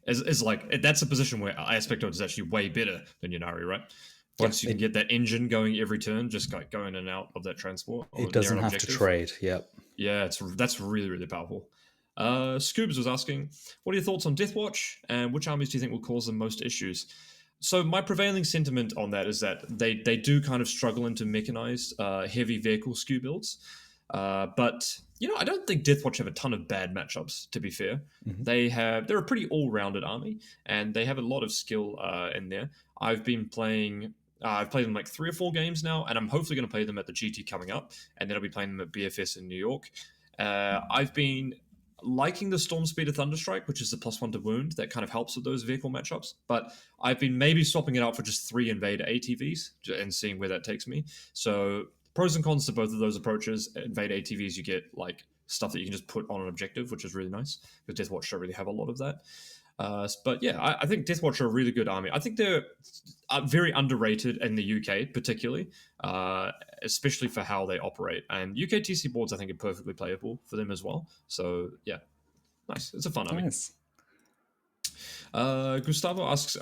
Is like that's a position where Aspect Host is actually way better than Ynnari, right? Once you can get that engine going every turn, just like going in and out of that transport It or near doesn't an have to objective. trade. Yep. Yeah, that's really, really powerful. Scoobs was asking, what are your thoughts on Deathwatch, and which armies do you think will cause the most issues? So my prevailing sentiment on that is that they do kind of struggle into mechanized heavy vehicle skew builds. But I don't think Deathwatch have a ton of bad matchups. To be fair, Mhm. they're a pretty all-rounded army, and they have a lot of skill in there. I've been playing. I've played them like 3 or 4 games now, and I'm hopefully going to play them at the GT coming up, and then I'll be playing them at BFS in New York. I've been liking the Storm Speeder Thunderstrike, which is the +1 to wound that kind of helps with those vehicle matchups. But I've been maybe swapping it out for just 3 Invader ATVs and seeing where that takes me. So pros and cons to both of those approaches. Invader ATVs, you get like stuff that you can just put on an objective, which is really nice because Deathwatch don't really have a lot of that. But yeah, I think Deathwatch are a really good army. I think they're very underrated in the UK, particularly, especially for how they operate. And UK TC boards, I think, are perfectly playable for them as well. So yeah, nice. It's a fun army. Nice. Gustavo asks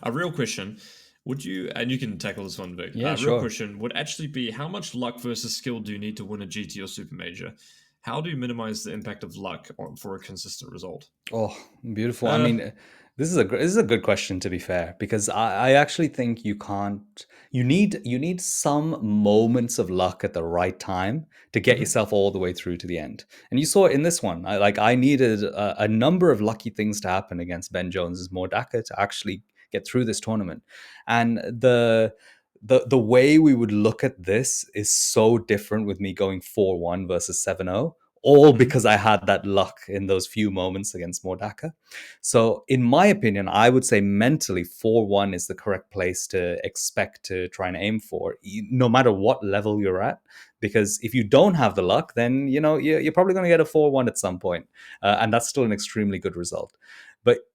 a real question. Would you, and you can tackle this one, Vic, Yeah, real sure. question would actually be how much luck versus skill do you need to win a GT or Super Major? How do you minimize the impact of luck for a consistent result? Oh, beautiful. I mean, this is a good question, to be fair, because I actually think you can't. You need some moments of luck at the right time to get Mhm. yourself all the way through to the end. And you saw it in this one. I needed a number of lucky things to happen against Ben Jones's Dakka to actually get through this tournament. And the way we would look at this is so different with me going 4-1 versus 7-0, all Mhm. because I had that luck in those few moments against Mordaka. So, in my opinion, I would say mentally 4-1 is the correct place to expect to try and aim for, no matter what level you're at. Because if you don't have the luck, then you're probably going to get a 4-1 at some point, and that's still an extremely good result. But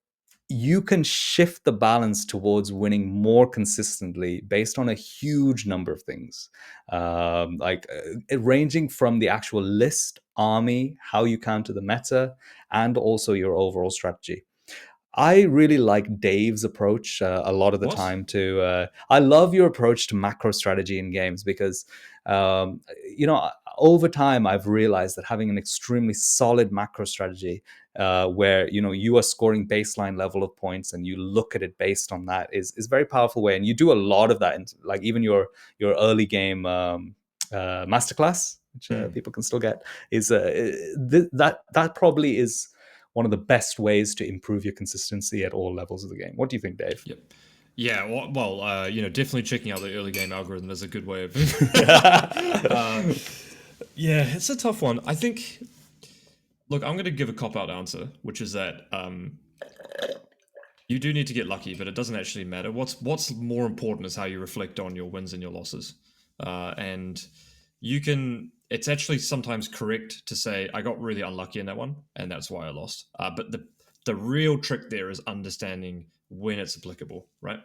you can shift the balance towards winning more consistently based on a huge number of things, ranging from the actual list, army, how you counter the meta, and also your overall strategy. I really like Dave's approach a lot of the What? time to. I love your approach to macro strategy in games because, um, over time I've realized that having an extremely solid macro strategy, where you are scoring baseline level of points and you look at it based on that, is very powerful way. And you do a lot of that, in, like even your early game masterclass, which Mm. people can still get, is that probably is one of the best ways to improve your consistency at all levels of the game. What do you think, Dave? Yep. Yeah, well, definitely checking out the early game algorithm is a good way of. uh, yeah, it's a tough one. I think. Look, I'm going to give a cop out answer, which is that you do need to get lucky, but it doesn't actually matter. What's more important is how you reflect on your wins and your losses, and you can. It's actually sometimes correct to say I got really unlucky in that one, and that's why I lost. But the real trick there is understanding when it's applicable, right?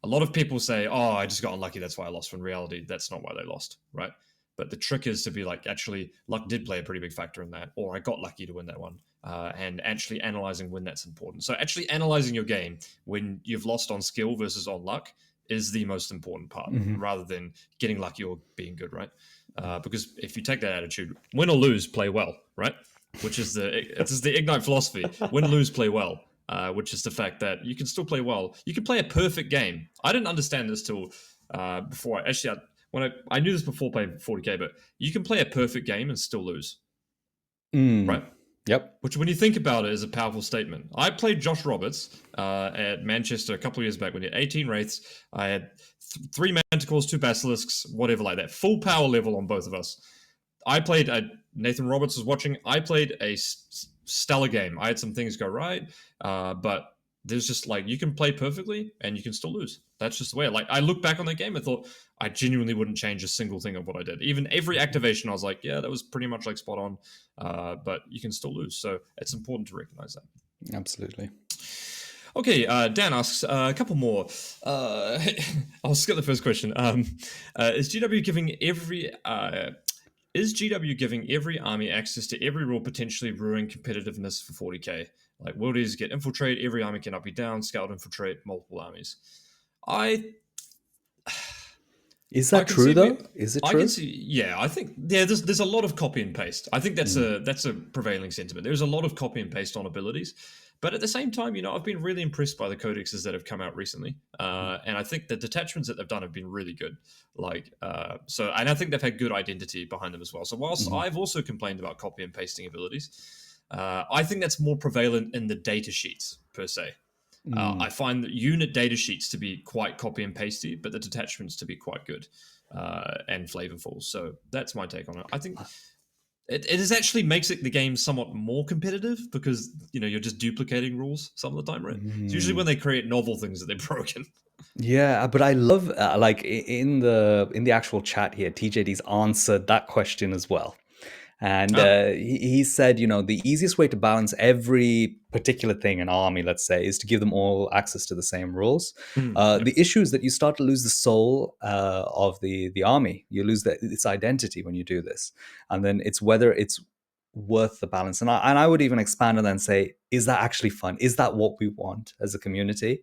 A lot of people say, "Oh, I just got unlucky, that's why I lost." When in reality, that's not why they lost, right? But the trick is to be like, actually, luck did play a pretty big factor in that, or I got lucky to win that one, and actually analyzing when that's important. So actually analyzing your game when you've lost on skill versus on luck is the most important part, Mhm. rather than getting lucky or being good, right? Because if you take that attitude, win or lose, play well, right? Which is the Ignite philosophy: win, lose, play well. Which is the fact that you can still play well. You can play a perfect game. I didn't understand this till before. I knew this before playing 40K, but you can play a perfect game and still lose, Mm. right? Yep. Which, when you think about it, is a powerful statement. I played Josh Roberts at Manchester a couple of years back when he had 18 Wraiths. I had 3 Manticores, 2 Basilisks, whatever like that. Full power level on both of us. I played, Nathan Roberts was watching, I played a stellar game. I had some things go right, but there's just like, you can play perfectly and you can still lose. That's just the way. Like, I look back on that game and thought, I genuinely wouldn't change a single thing of what I did. Even every activation, I was like, yeah, that was pretty much like spot on, but you can still lose. So it's important to recognize that. Absolutely. Okay, Dan asks a couple more. I'll skip the first question. Is GW giving every army access to every rule potentially ruining competitiveness for 40k? Like, worldies get infiltrate, every army cannot be down, scout infiltrate multiple armies. Is I that can true see though? Is it I can true? see. Yeah, I think there's a lot of copy and paste. I think that's Mm. a prevailing sentiment. There's a lot of copy and paste on abilities, But at the same time, I've been really impressed by the codexes that have come out recently, and I think the detachments that they've done have been really good. And I think they've had good identity behind them as well. So whilst Mhm. I've also complained about copy and pasting abilities, I think that's more prevalent in the data sheets per se. I Mm. find that unit data sheets to be quite copy and pasty, but the detachments to be quite good and flavorful. So that's my take on it. I think it is actually makes it the game somewhat more competitive because you're just duplicating rules some of the time, right? It's usually when Mm. they create novel things that they're broken. Yeah, but I love like in the actual chat here, TJD's answered that question as well. And Ah, he said, the easiest way to balance every particular thing, an army, let's say, is to give them all access to the same rules. yep. The issue is that you start to lose the soul of the army. You lose its identity when you do this. And then it's whether it's worth the balance. And I would even expand on that and say, is that actually fun? Is that what we want as a community?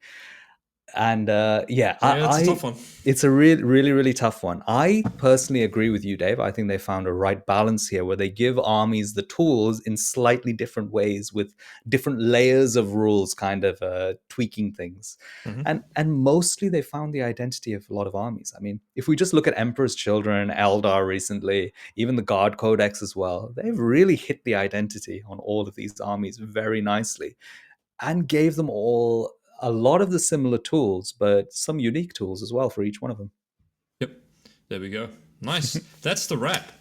And yeah, Yeah, it's a tough one. it's a really really tough one. I personally agree with you, Dave. I think they found a right balance here where they give armies the tools in slightly different ways with different layers of rules, kind of tweaking things. Hmm. And mostly they found the identity of a lot of armies. I mean, if we just look at Emperor's Children, Eldar recently, even the Guard Codex as well, they've really hit the identity on all of these armies very nicely and gave them all a lot of the similar tools, but some unique tools as well for each one of them. Yep. There we go. Nice. That's the wrap.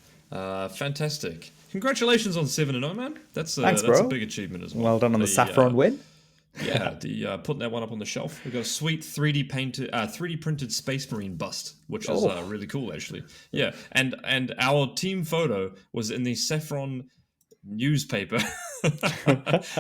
Fantastic. Congratulations on 7-0, man. That's Thanks, a bro. big achievement as well. Well done on the Saffron win. The putting that one up on the shelf. We got a sweet 3D printed Space Marine bust, which is Oh, really cool actually. Yeah, and our team photo was in the Saffron newspaper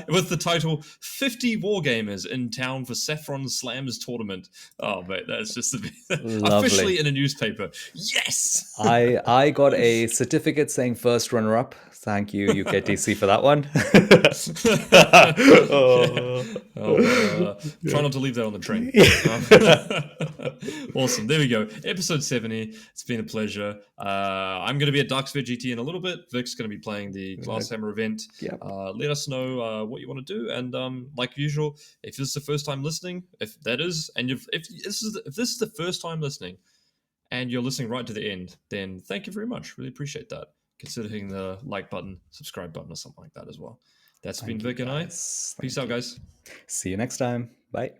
with the title 50 wargamers in town for Saffron Slam's tournament. Oh mate, that's just lovely. officially in a newspaper. Yes. I got a certificate saying first runner up. Thank you, UKTC, for that one. Yeah. Oh, Oh well, try yeah. not to leave that on the train. Awesome. There we go. Episode 70. It's been a pleasure. I'm going to be at Darks VGT in a little bit. Vic's going to be playing the Glasshammer event. Yep. Let us know what you want to do. And like usual, if this is the first time listening, if that is, and if this is the first time listening, and you're listening right to the end, then thank you very much. Really appreciate that. Consider hitting the like button, subscribe button, or something like that as well. That's been Thank you, Vic and I. guys. Peace Thank out, you. guys. See you next time. Bye.